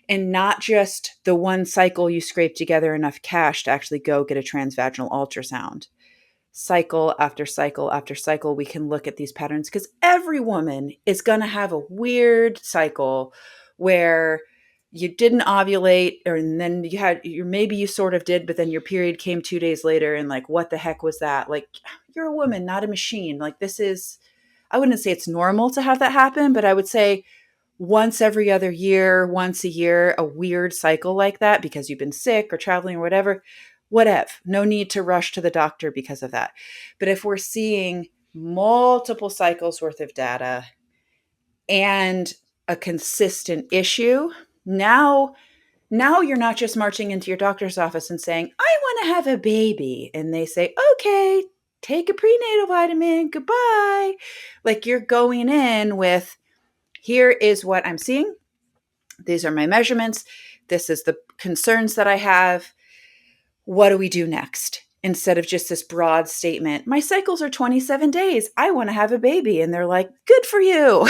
and not just the one cycle you scrape together enough cash to actually go get a transvaginal ultrasound. Cycle after cycle after cycle, we can look at these patterns, because every woman is going to have a weird cycle where you didn't ovulate, or and then maybe you sort of did, but then your period came 2 days later, and like, what the heck was that? Like, you're a woman, not a machine. Like, this is, I wouldn't say it's normal to have that happen, but I would say once every other year, once a year, a weird cycle like that because you've been sick or traveling or whatever, no need to rush to the doctor because of that. But if we're seeing multiple cycles worth of data and a consistent issue, now you're not just marching into your doctor's office and saying, I want to have a baby. And they say, okay, take a prenatal vitamin, goodbye. Like, you're going in with, here is what I'm seeing. These are my measurements. This is the concerns that I have. What do we do next? Instead of just this broad statement, my cycles are 27 days. I want to have a baby. And they're like, good for you.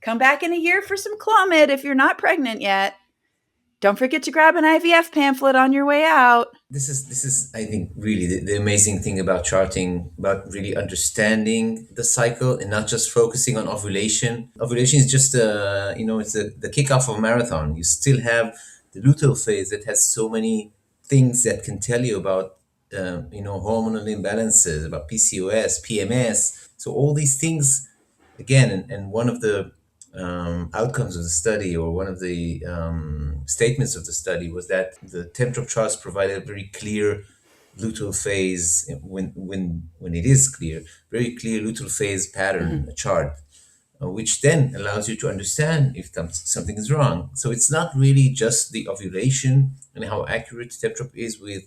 Come back in a year for some Clomid if you're not pregnant yet. Don't forget to grab an IVF pamphlet on your way out. This is I think really the amazing thing about charting, about really understanding the cycle and not just focusing on ovulation. Ovulation is just it's the kickoff of a marathon. You still have the luteal phase that has so many things that can tell you about hormonal imbalances, about PCOS, PMS. So all these things again, and one of the outcomes of the study, or one of the statements of the study, was that the Tempdrop charts provided a very clear luteal phase, when it is clear, very clear luteal phase pattern chart, which then allows you to understand if something is wrong. So it's not really just the ovulation and how accurate Tempdrop is with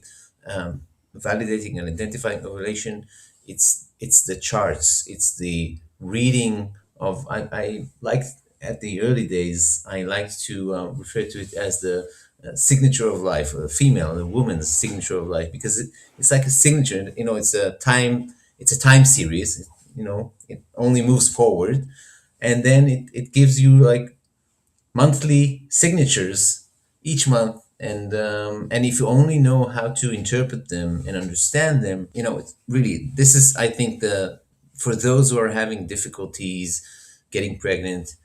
validating and identifying ovulation. It's the charts. It's the reading of. I like, at the early days, I like to refer to it as the signature of life, a female, a woman's signature of life, because it's like a signature. It's a time series. It only moves forward, and then it gives you like monthly signatures each month. And if you only know how to interpret them and understand them, it's really, this is, I think, for those who are having difficulties getting pregnant,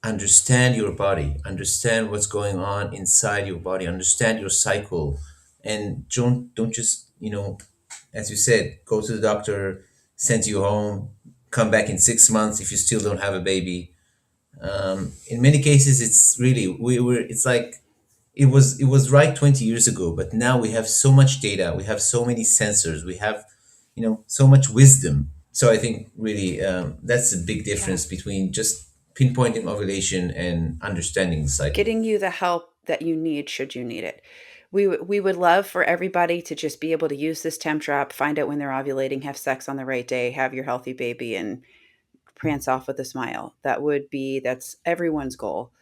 understand your body, understand what's going on inside your body, understand your cycle, and don't just, as you said, go to the doctor, send you home, come back in 6 months if you still don't have a baby. In many cases, it's really, it's like, it was right 20 years ago, but now we have so much data, we have so many sensors, we have so much wisdom. So I think really, that's a big difference between just pinpointing ovulation and understanding the cycle. Getting you the help that you need should you need it. We would love for everybody to just be able to use this Tempdrop, find out when they're ovulating, have sex on the right day, have your healthy baby, and prance off with a smile. That's everyone's goal.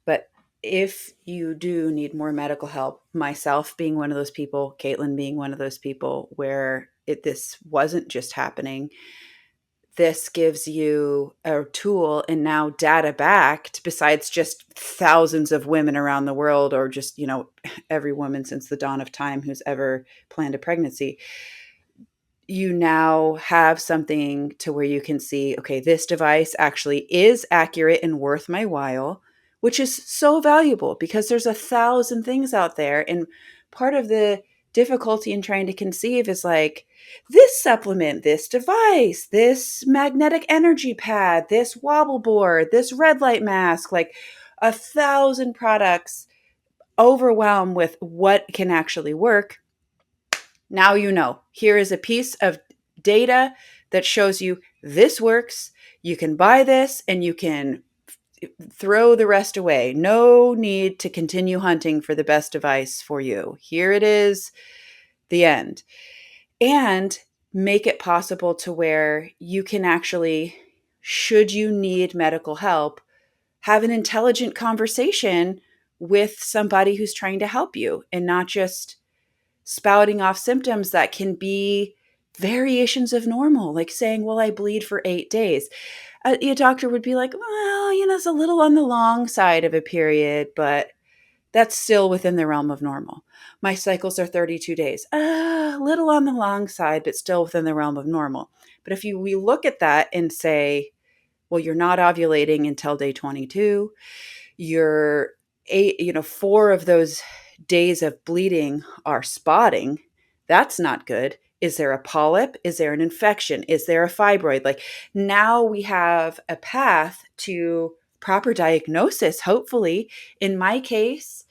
But if you do need more medical help, myself being one of those people, Caitlin being one of those people, where this wasn't just happening, this gives you a tool and now data backed, besides just thousands of women around the world, or just, every woman since the dawn of time who's ever planned a pregnancy. You now have something to where you can see, okay, this device actually is accurate and worth my while, which is so valuable because there's 1,000 things out there. And part of the difficulty in trying to conceive is like, this supplement, this device, this magnetic energy pad, this wobble board, this red light mask, like 1,000 products, overwhelmed with what can actually work. Now, here is a piece of data that shows you this works. You can buy this and you can throw the rest away. No need to continue hunting for the best device for you. Here it is, the end. And make it possible to where you can actually, should you need medical help, have an intelligent conversation with somebody who's trying to help you and not just spouting off symptoms that can be variations of normal, like saying, well, I bleed for 8 days. A doctor would be like, well, it's a little on the long side of a period, but that's still within the realm of normal. My cycles are 32 days. A little on the long side, but still within the realm of normal. But if we look at that and say, well, you're not ovulating until day 22, you're 4 of those days of bleeding are spotting. That's not good. Is there a polyp? Is there an infection? Is there a fibroid? Like, now we have a path to proper diagnosis, hopefully. In my case,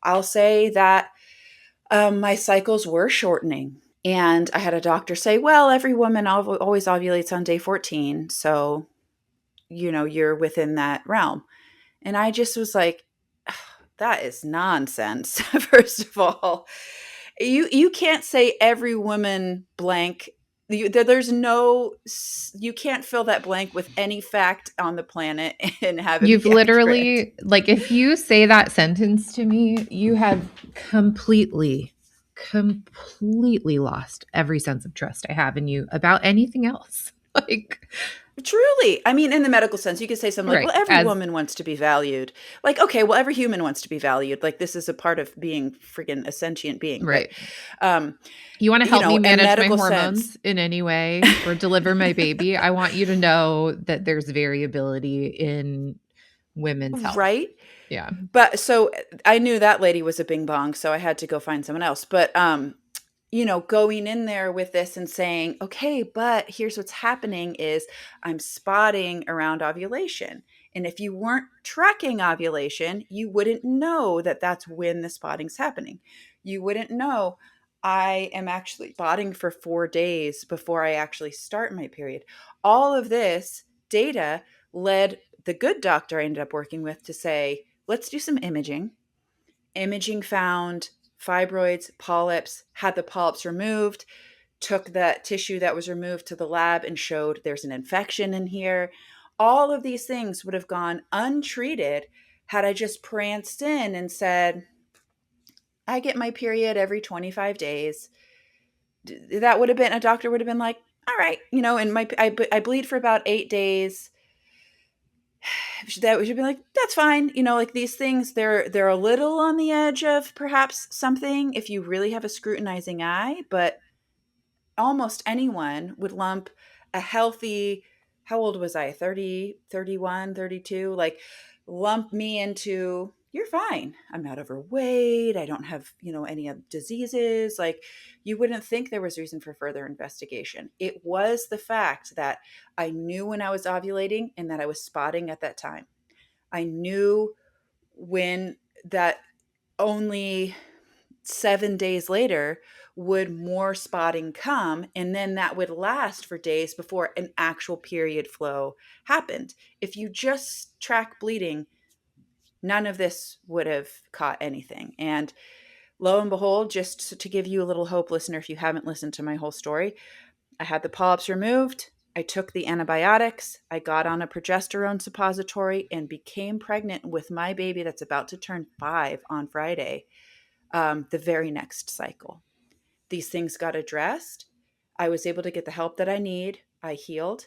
I'll say that my cycles were shortening. And I had a doctor say, well, every woman always ovulates on day 14. So, you're within that realm. And I just was like, that is nonsense. First of all, you can't say every woman blank. There's no, you can't fill that blank with any fact on the planet and have it You've be accurate. literally, like, if you say that sentence to me, you have completely lost every sense of trust I have in you about anything else. Like, Truly. I mean, in the medical sense, you could say something like, right, well, every woman wants to be valued. Like, okay, well, every human wants to be valued. Like, this is a part of being friggin' a sentient being. right. But, you want to help me manage my medical hormones sense. in any way or deliver my baby? I want you to know that there's variability in women's health. Right? Yeah. But so I knew that lady was a bing bong, so I had to go find someone else. But going in there with this and saying, okay, but here's what's happening is I'm spotting around ovulation. And if you weren't tracking ovulation, you wouldn't know that that's when the spotting's happening. You wouldn't know I am actually spotting for 4 days before I actually start my period. All of this data led the good doctor I ended up working with to say, let's do some imaging. Imaging found fibroids, polyps, had the polyps removed, took that tissue that was removed to the lab and showed there's an infection in here. All of these things would have gone untreated had I just pranced in and said, I get my period every 25 days. That would have been, a doctor would have been like, all right, and I bleed for about 8 days. That would be like, that's fine. Like, these things, they're a little on the edge of perhaps something if you really have a scrutinizing eye, but almost anyone would lump a healthy, how old was I? 30, 31, 32, like, lump me into, you're fine. I'm not overweight. I don't have, any diseases. Like, you wouldn't think there was reason for further investigation. It was the fact that I knew when I was ovulating and that I was spotting at that time. I knew when that only 7 days later would more spotting come, and then that would last for days before an actual period flow happened. If you just track bleeding, none of this would have caught anything. And lo and behold, just to give you a little hope, listener, if you haven't listened to my whole story, I had the polyps removed. I took the antibiotics. I got on a progesterone suppository and became pregnant with my baby that's about to turn 5 on Friday, the very next cycle. These things got addressed. I was able to get the help that I need. I healed,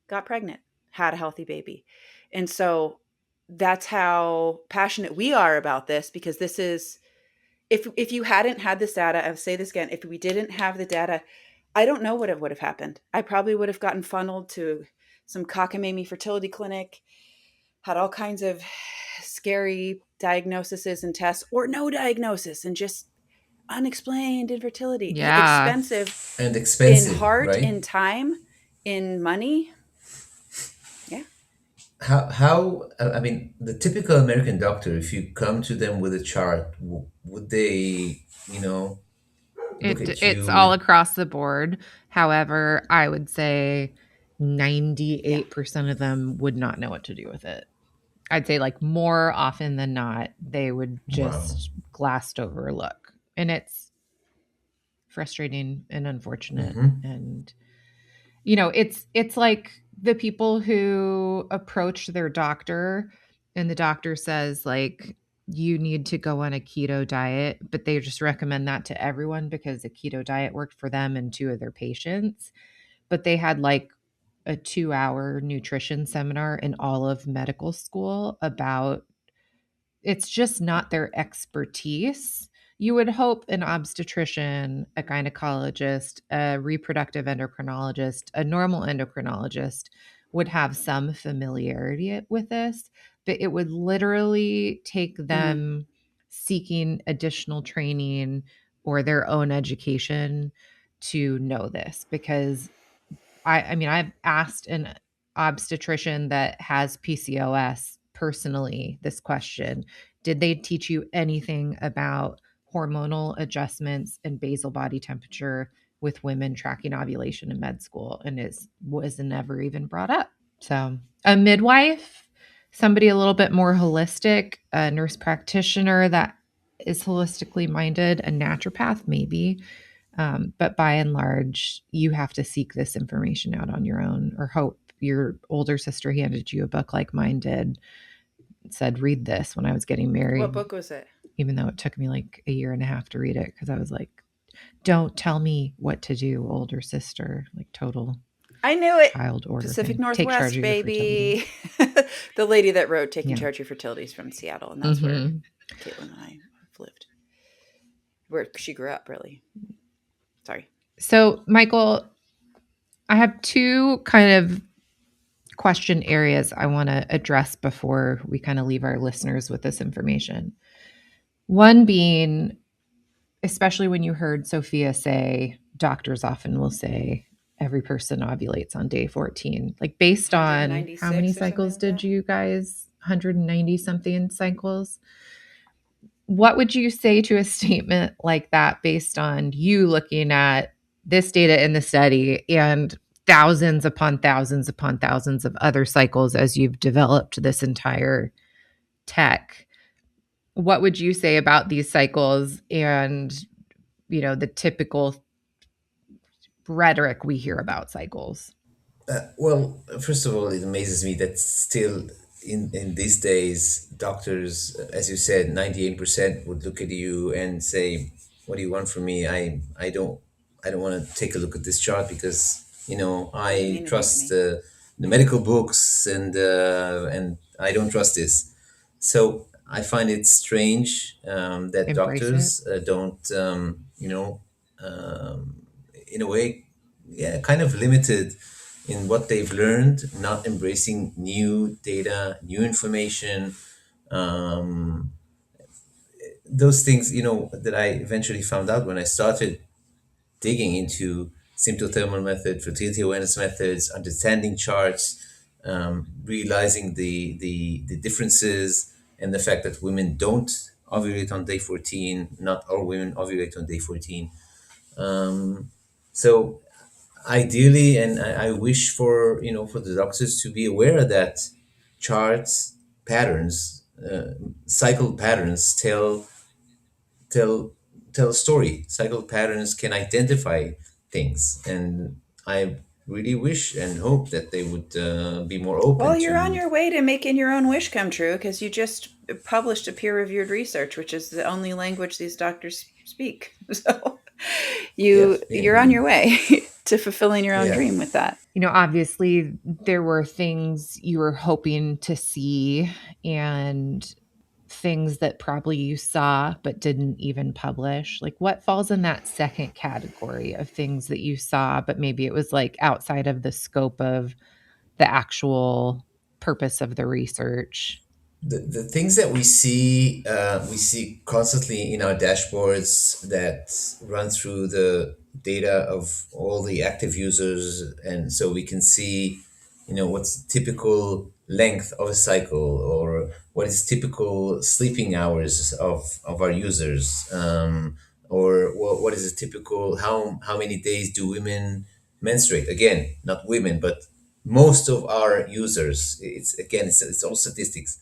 got pregnant, had a healthy baby. And so that's how passionate we are about this, because this is, if you hadn't had this data, I'll say this again, if we didn't have the data, I don't know what it would have happened. I probably would have gotten funneled to some cockamamie fertility clinic, had all kinds of scary diagnoses and tests, or no diagnosis and just unexplained infertility. Yeah. Expensive And in heart, right? in time, in money. Yeah. I mean, the typical American doctor, if you come to them with a chart, would they, look at It's all you? across the board. However, I would say 98% of them would not know what to do with it. I'd say like more often than not, they would just glassed overlook. And it's frustrating and unfortunate. And, you know, it's like the people who approach their doctor and the doctor says like, you need to go on a keto diet, but they just recommend that to everyone because a keto diet worked for them and 2 of their patients. But they had like a 2-hour nutrition seminar in all of medical school about it's just not their expertise. You would hope an obstetrician, a gynecologist, a reproductive endocrinologist, a normal endocrinologist would have some familiarity with this, but it would literally take them seeking additional training or their own education to know this because I mean, I've asked an obstetrician that has PCOS personally this question. Did they teach you anything about hormonal adjustments and basal body temperature with women tracking ovulation in med school? And it was never even brought up. So a midwife, somebody a little bit more holistic, a nurse practitioner that is holistically minded, a naturopath, maybe. But by and large, you have to seek this information out on your own or hope your older sister handed you a book like mine did, said, read this when I was getting married. What book was it? Even though it took me like a year and a half to read it because I was like, don't tell me what to do, older sister, like total. I knew it. Child order. Pacific thing. Northwest, baby. The lady that wrote Taking Charge of Your Fertility is from Seattle, and that's where Caitlin and I have lived. Where she grew up, really. Sorry. So, Michael, I have 2 kind of question areas I want to address before we kind of leave our listeners with this information. One being, especially when you heard Sophia say, doctors often will say every person ovulates on day 14. Like based on how many cycles did you guys? 190 something cycles. What would you say to a statement like that based on you looking at this data in the study and thousands upon thousands upon thousands of other cycles as you've developed this entire tech? What would you say about these cycles and, you know, the typical rhetoric we hear about cycles? Well, first of all, it amazes me that still in these days, doctors, as you said, 98% would look at you and say, "What do you want from me? I don't want to take a look at this chart because I trust the medical books and I don't trust this." So I find it strange that Embrace doctors don't, in a way, kind of limited in what they've learned, not embracing new data, new information, those things, that I eventually found out when I started digging into symptothermal method, fertility awareness methods, understanding charts, realizing the differences and the fact that women don't ovulate on day 14, not all women ovulate on day 14. So ideally, and I wish for the doctors to be aware that charts, patterns, cycle patterns tell tell a story. Cycle patterns can identify things, and I really wish and hope that they would be more open. Well, you're on your way to making your own wish come true because you just published a peer-reviewed research, which is the only language these doctors speak. So you're on your way to fulfilling your own dream with that. You know, obviously there were things you were hoping to see and things that probably you saw but didn't even publish. Like what falls in that second category of things that you saw, but maybe it was like outside of the scope of the actual purpose of the research? The things that we see constantly in our dashboards that run through the data of all the active users, and so we can see what's the typical length of a cycle, or what is typical sleeping hours of our users, or what is a typical, how many days do women menstruate? Again, not women, but most of our users, it's all statistics.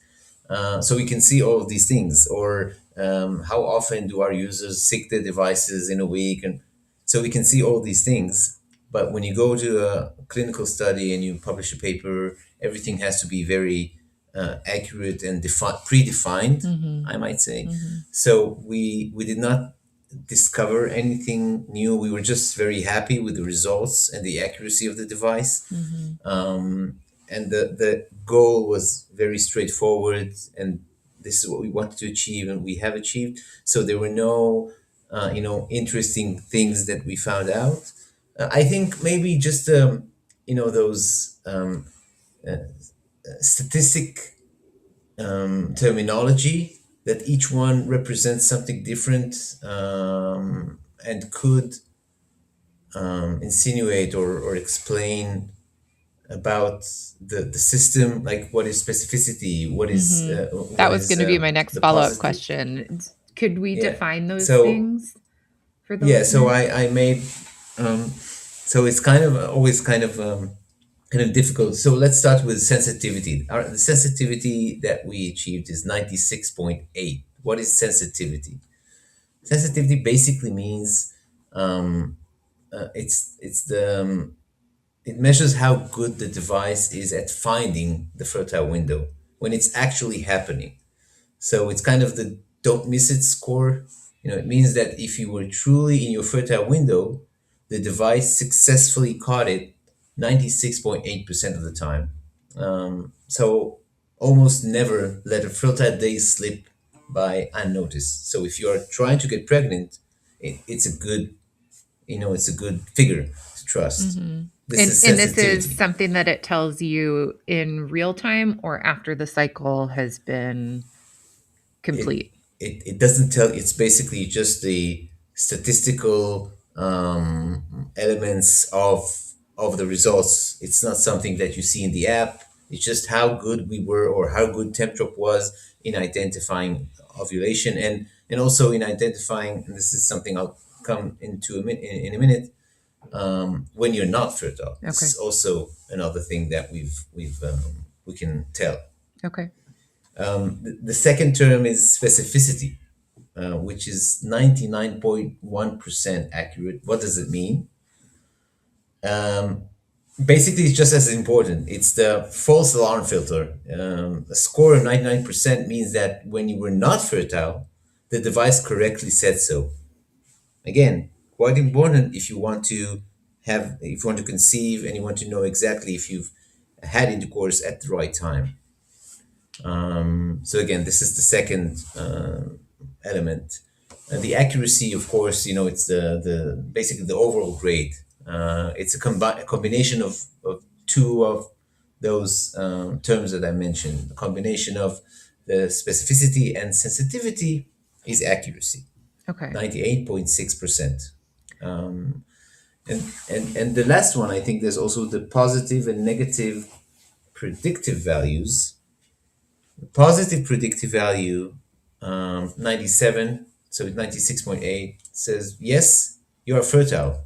So we can see all of these things, or how often do our users sync their devices in a week, and so we can see all these things. But when you go to a clinical study and you publish a paper, everything has to be very accurate and predefined, I might say. So we did not discover anything new. We were just very happy with the results and the accuracy of the device. And the goal was very straightforward, and this is what we wanted to achieve, and we have achieved. So there were no interesting things that we found out. I think maybe just those statistic terminology, that each one represents something different, and could insinuate or explain about the system, like what is specificity, what is That what was is going to be my next the follow-up positive. question. Could we Yeah. define those So things for the yeah, so listeners? I made so it's kind of always kind of difficult. So let's start with sensitivity. The sensitivity that we achieved is 96.8. What is sensitivity? Sensitivity basically means it's the it measures how good the device is at finding the fertile window when it's actually happening. So it's kind of the don't miss it score. It means that if you were truly in your fertile window, the device successfully caught it 96.8% of the time. So almost never let a fertile day slip by unnoticed. So if you are trying to get pregnant, it's a good, it's a good figure to trust. This is And this is sensitivity. something that it tells you in real time or after the cycle has been it, complete. it doesn't tell. It's basically just the statistical elements of the results. It's not something that you see in the app. It's just how good we were, or how good Tempdrop was in identifying ovulation, and also in identifying, and this is something I'll come into in a minute, when you're not fertile. This Okay. is also another thing that we can tell. Okay. The second term is specificity, which is 99.1% accurate. What does it mean? Basically, it's just as important. It's the false alarm filter. A score of 99% means that when you were not fertile, the device correctly said so. Again, quite important if you want to conceive, and you want to know exactly if you've had intercourse at the right time. So again, this is the second element. The accuracy, of course, it's the basically the overall grade. It's a combination of two of those terms that I mentioned. The combination of the specificity and sensitivity is accuracy, Okay. 98.6%. And the last one, I think there's also the positive and negative predictive values. Positive predictive value, 97, so 96.8 says, yes, you are fertile.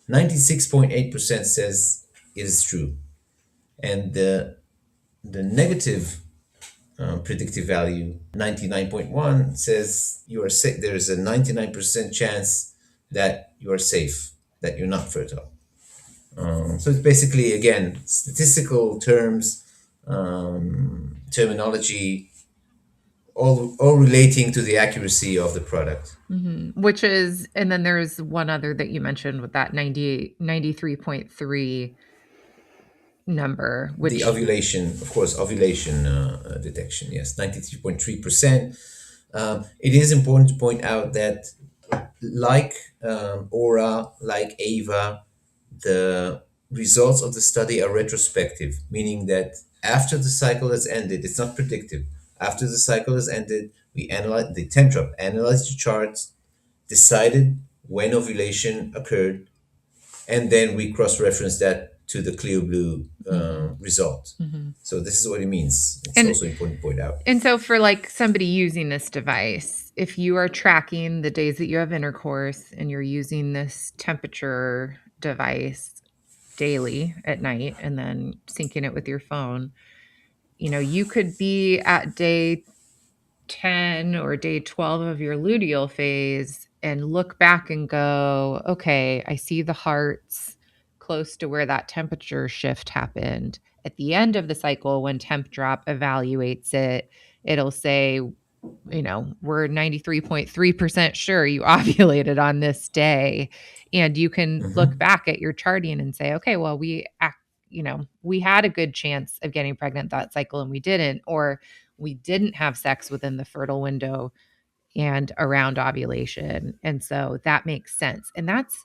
96.8% says it is true. And the negative predictive value, 99.1, says you are safe. There is a 99% chance that you are safe, that you're not fertile. So it's basically, again, statistical terms, terminology, all relating to the accuracy of the product. Which is, and then there's one other that you mentioned with that 93.3 number, which The ovulation, of course, ovulation detection, yes, 93.3%. It is important to point out that, like Aura, like Ava, the results of the study are retrospective, meaning that after the cycle has ended, it's not predictive. After the cycle has ended, we analyze the Tempdrop, analyzed the charts, decided when ovulation occurred, and then we cross-reference that to the clear blue result. So this is what it means. It's And- also important to point out. And so for like somebody using this device, if you are tracking the days that you have intercourse and you're using this temperature device, daily at night and then syncing it with your phone, you could be at day 10 or day 12 of your luteal phase and look back and go, okay, I see the hearts close to where that temperature shift happened. At the end of the cycle, when Tempdrop evaluates it, it'll say, we're 93.3% sure you ovulated on this day. And you can look back at your charting and say, okay, well, we had a good chance of getting pregnant that cycle and we didn't, or we didn't have sex within the fertile window and around ovulation. And so that makes sense. And that's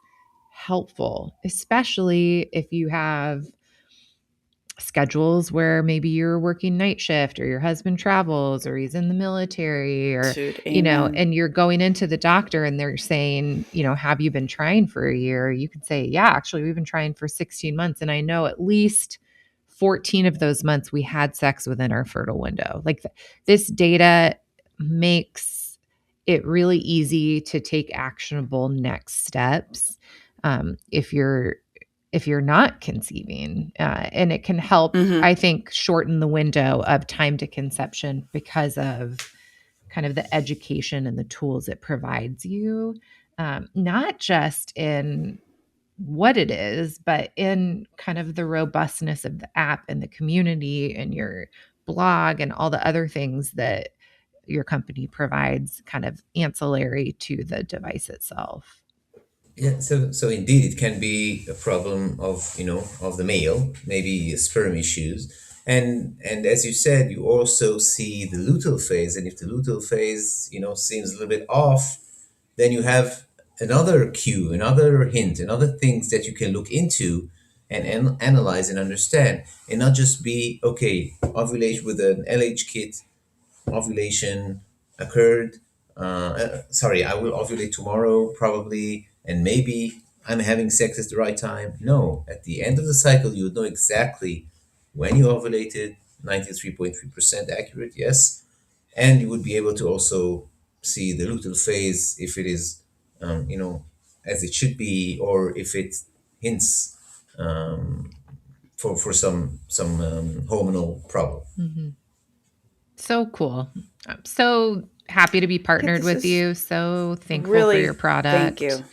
helpful, especially if you have schedules where maybe you're working night shift or your husband travels or he's in the military or, Dude, amen. and you're going into the doctor and they're saying, have you been trying for a year? You could say, yeah, actually we've been trying for 16 months. And I know at least 14 of those months we had sex within our fertile window. Like this data makes it really easy to take actionable next steps. If you're not conceiving, and it can help, I think, shorten the window of time to conception because of kind of the education and the tools it provides you, not just in what it is, but in kind of the robustness of the app and the community and your blog and all the other things that your company provides kind of ancillary to the device itself. Yeah, so indeed, it can be a problem of of the male, maybe sperm issues, and as you said, you also see the luteal phase, and if the luteal phase seems a little bit off, then you have another cue, another hint, and other things that you can look into and analyze and understand, and not just be okay. Ovulation with an LH kit, ovulation occurred. Sorry, I will ovulate tomorrow probably, and maybe I'm having sex at the right time. No, at the end of the cycle, you would know exactly when you ovulated, 93.3% accurate, yes, and you would be able to also see the luteal phase if it is, as it should be, or if it hints for some hormonal problem. Mm-hmm. So cool. I'm so happy to be partnered with you. So thankful for your product. Thank you.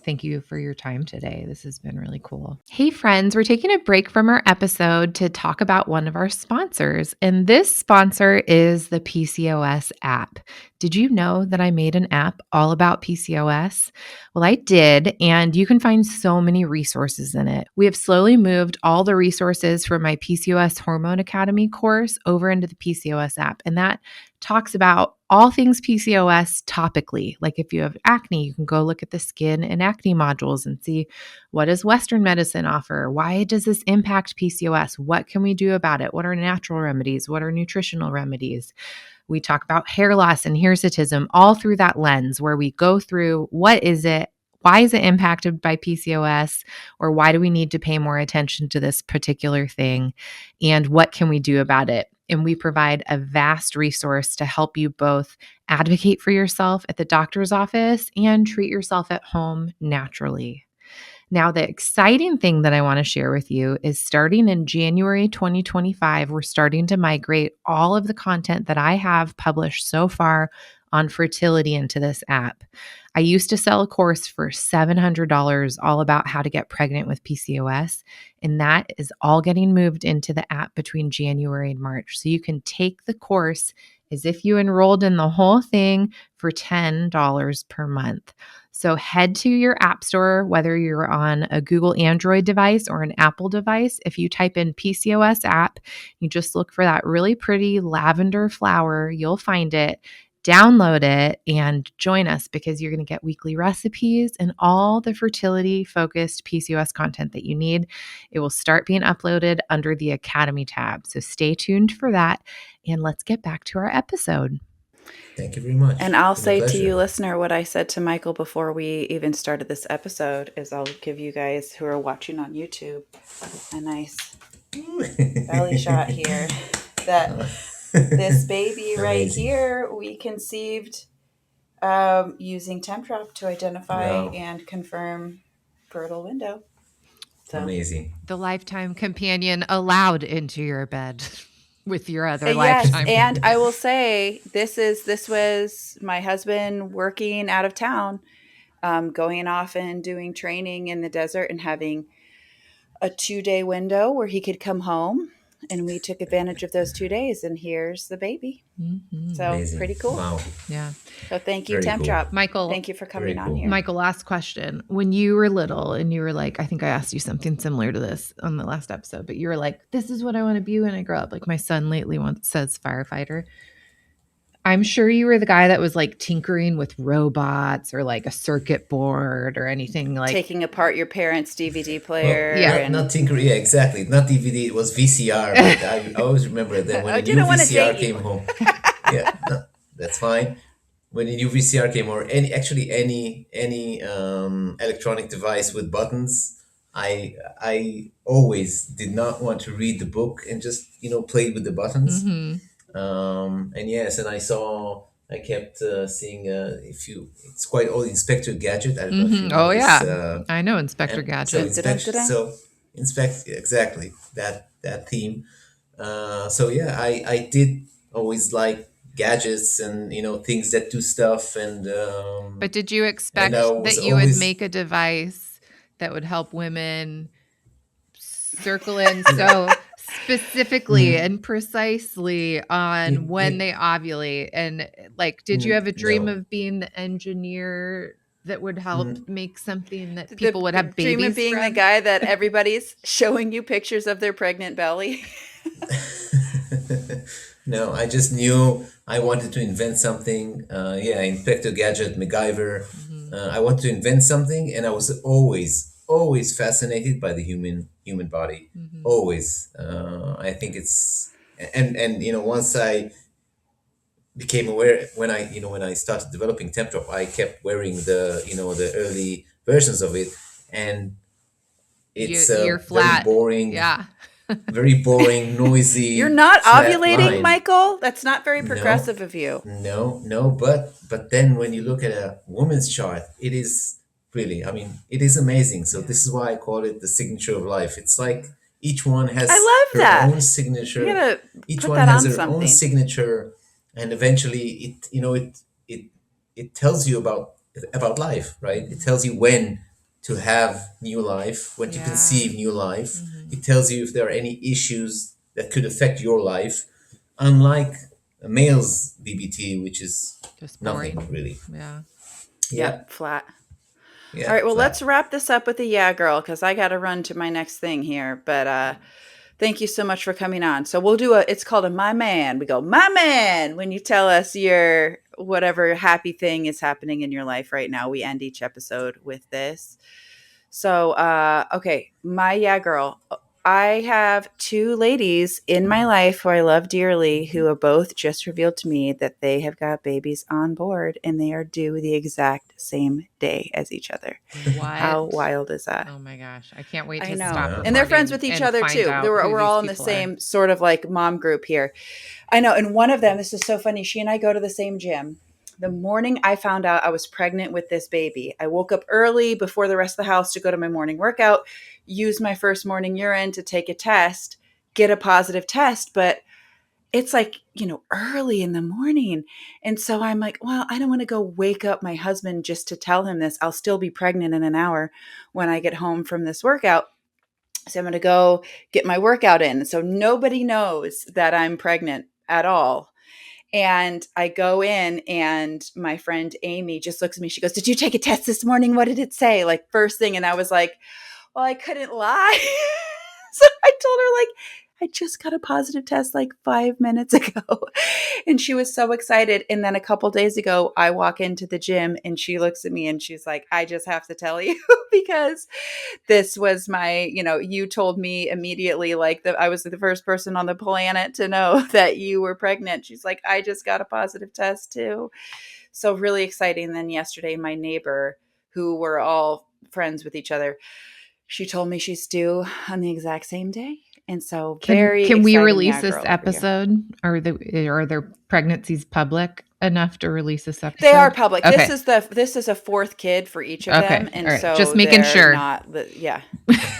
Thank you for your time today. This has been really cool. Hey, friends, we're taking a break from our episode to talk about one of our sponsors. And this sponsor is the PCOS app. Did you know that I made an app all about PCOS? Well, I did, and you can find so many resources in it. We have slowly moved all the resources from my PCOS Hormone Academy course over into the PCOS app, and that talks about all things PCOS topically. Like if you have acne, you can go look at the skin and acne modules and see what does Western medicine offer? Why does this impact PCOS? What can we do about it? What are natural remedies? What are nutritional remedies? We talk about hair loss and hirsutism all through that lens where we go through what is it? Why is it impacted by PCOS? Or why do we need to pay more attention to this particular thing? And what can we do about it? And we provide a vast resource to help you both advocate for yourself at the doctor's office and treat yourself at home naturally. Now, the exciting thing that I want to share with you is starting in January 2025, we're starting to migrate all of the content that I have published so far on fertility into this app. I used to sell a course for $700 all about how to get pregnant with PCOS, and that is all getting moved into the app between January and March. So you can take the course as if you enrolled in the whole thing for $10 per month. So head to your app store, whether you're on a Google Android device or an Apple device. If you type in PCOS app, you just look for that really pretty lavender flower, you'll find it. Download it and join us because you're going to get weekly recipes and all the fertility focused PCOS content that you need. It will start being uploaded under the Academy tab. So stay tuned for that. And let's get back to our episode. Thank you very much. And I'll say to you, listener, what I said to Michael before we even started this episode is I'll give you guys who are watching on YouTube a nice belly shot here. That this baby right here we conceived using Tempdrop to identify and confirm fertile window. So Amazing. The lifetime companion allowed into your bed with your other yes, lifetime. and I will say this was my husband working out of town, going off and doing training in the desert and having a 2-day window where he could come home, and we took advantage of those 2 days, and here's the baby. Mhm. So Amazing. pretty cool. Wow. Yeah. So thank you, Very cool. Tempdrop. Michael, Thank you for coming Very on cool. here. Michael, last question. When you were little and you were like, I think I asked you something similar to this on the last episode, but you were like, this is what I want to be when I grow up. Like my son lately once says firefighter. I'm sure you were the guy that was like tinkering with robots or like a circuit board or anything like Taking apart your parents' DVD Well, player. Yeah. and not Tinker. Yeah, exactly. Not DVD. It was VCR. But I always remember that when I a new didn't wanna VCR date you. came home. Yeah, no, that's fine. When a new VCR came, or any electronic device with buttons, I always did not want to read the book and just played with the buttons. Mhm. And yes, and I kept seeing it's quite old, Inspector Gadget. I don't know if you Mhm. know Oh this. yeah. I know Inspector And Gadget. Dun-dun-dun-dun. inspect exactly that theme. So yeah, I did always like gadgets and things that do stuff, and But did you and expect I was that you would always make a device that would help women circle in so specifically and precisely on you, when you, they ovulate? And like, did you have a dream no. of being the engineer that would help make something that The people would have dream babies of being the from? guy that everybody's showing you pictures of their pregnant belly. No, I just knew I wanted to invent something. Yeah, Inspector Gadget, MacGyver. Mhm. I wanted to invent something, and I was always fascinated by the human body. Mhm. Always. I think it's and once I became aware, when I started developing Tempdrop, I kept wearing the early versions of it, and it's You're very flat. boring, Yeah. noisy, You're not flat ovulating, line. Michael? That's not very No, progressive of you. no, but then when you look at a woman's chart, it is really, I mean, it is amazing. So this is why I call it the signature of life. It's like each one has I love her that. own You signature. gotta Each put one that has on her own something. signature, and eventually it tells you about life, right? It tells you when to have new life, when to Yeah. conceive new life. Mhm. It tells you if there are any issues that could affect your life, unlike a male's BBT, which is Just nothing boring. really. Yeah. Yep, flat. Yeah. All right, well, flat. let's wrap this up with a yeah, girl, because I got to run to my next thing here. But thank you so much for coming on. So we'll do it's called a my man. We go, my man, when you tell us your whatever happy thing is happening in your life right now. We end each episode with this. So, okay, my yeah, girl. I have 2 ladies in my life who I love dearly who have both just revealed to me that they have got babies on board and they are due the exact same day as each other. What? How wild is that? Oh my gosh. I can't wait I to know. stop And they're friends recording with each and other find too. out We're who all these in the people are. same sort of like mom group here. I know. And one of them, this is so funny. She and I go to the same gym. The morning I found out I was pregnant with this baby, I woke up early before the rest of the house to go to my morning workout, use my first morning urine to take a test, get a positive test. But it's like, early in the morning. And so I'm like, well, I don't want to go wake up my husband just to tell him this. I'll still be pregnant in an hour when I get home from this workout. So I'm going to go get my workout in. So nobody knows that I'm pregnant at all. And I go in and my friend Amy just looks at me. She goes, "Did you take a test this morning? What did it say?" Like first thing. And I was like, well, I couldn't lie. So I told her, like, I just got a positive test like 5 minutes ago. And she was so excited. And then a couple days ago, I walk into the gym and she looks at me and she's like, I just have to tell you because this was you told me immediately, like that I was the first person on the planet to know that you were pregnant. She's like, I just got a positive test too. So really exciting. And then yesterday, my neighbor, who were all friends with each other, she told me she's due on the exact same day. And so Can we exciting, release yeah, this girl over here. episode? Are their pregnancies public? enough to release this episode? They are public. Okay. This is a fourth kid for each of them, and all right. so Just making they're sure. Not yeah,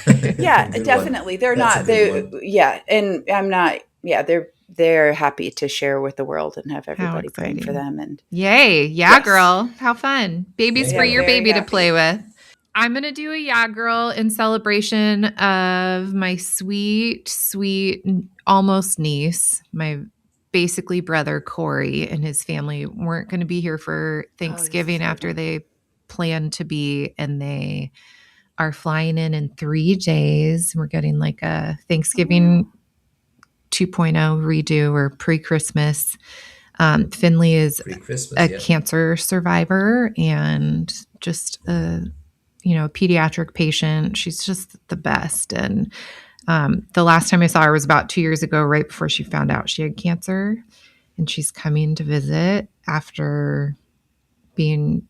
Good definitely. one. They're That's not. a good one. Yeah, and I'm not. Yeah, they're happy to share with the world and have everybody praying for them. And yay, Yes. girl, how fun! Baby's Yeah, for your very baby to happy. play with. I'm gonna do a yeah, girl in celebration of my sweet, almost niece, my basically brother Corey and his family weren't going to be here for Thanksgiving after they planned to be, and they are flying in 3 days. We're getting like a Thanksgiving 2.0 redo or pre-Christmas. Finley is a cancer survivor and just a pediatric patient. She's just the best. And the last time I saw her was about 2 years ago, right before she found out she had cancer. And she's coming to visit after being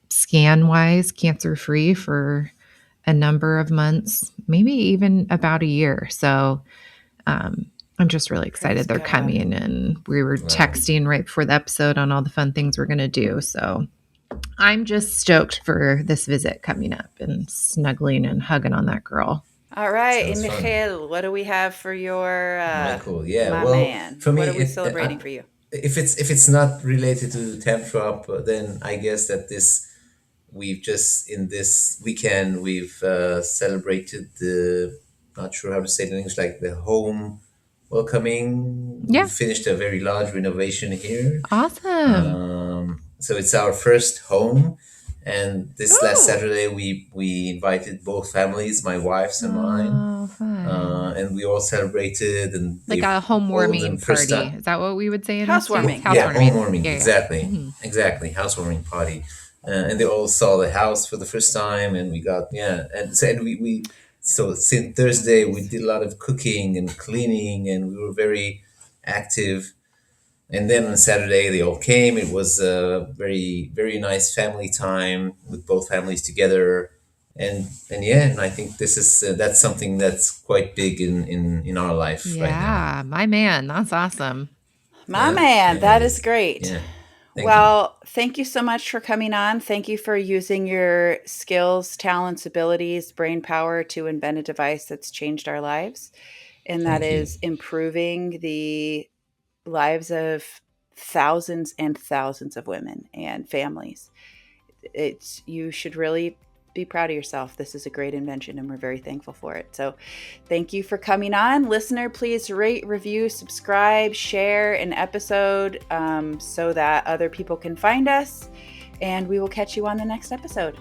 scan-wise cancer-free for a number of months, maybe even about a year. So I'm just really excited they're coming. And we were texting right before the episode on all the fun things we're going to do. So I'm just stoked for this visit coming up and snuggling and hugging on that girl. All right. And Michael, what do we have for your Michael? Yeah, my well, man? for me, what are we celebrating for you? If it's not related to Tempdrop, then I guess that we've just in this weekend we've celebrated the, not sure how to say it in English, like the home welcoming. Yeah. We finished a very large renovation here. Awesome. So it's our first home, and this last Saturday we invited both families, my wife's and mine, and we all celebrated and like a homewarming party. Is that what we would say in housewarming? Yeah, homewarming. Yeah. Exactly, exactly, housewarming party. And they all saw the house for the first time, and we got so since Thursday we did a lot of cooking and cleaning, and we were very active. And then on Saturday they all came. It was a very, very nice family time with both families together, and I think this is that's something that's quite big in our life right now. Yeah, my man, that's awesome. My man, that is great. Yeah. Thank you so much for coming on. Thank you for using your skills, talents, abilities, brain power to invent a device that's changed our lives, and that is improving the lives of thousands and thousands of women and families. You should really be proud of yourself. This is a great invention, and we're very thankful for it. So thank you for coming on. Listener, please rate, review, subscribe, share an episode so that other people can find us, and we will catch you on the next episode.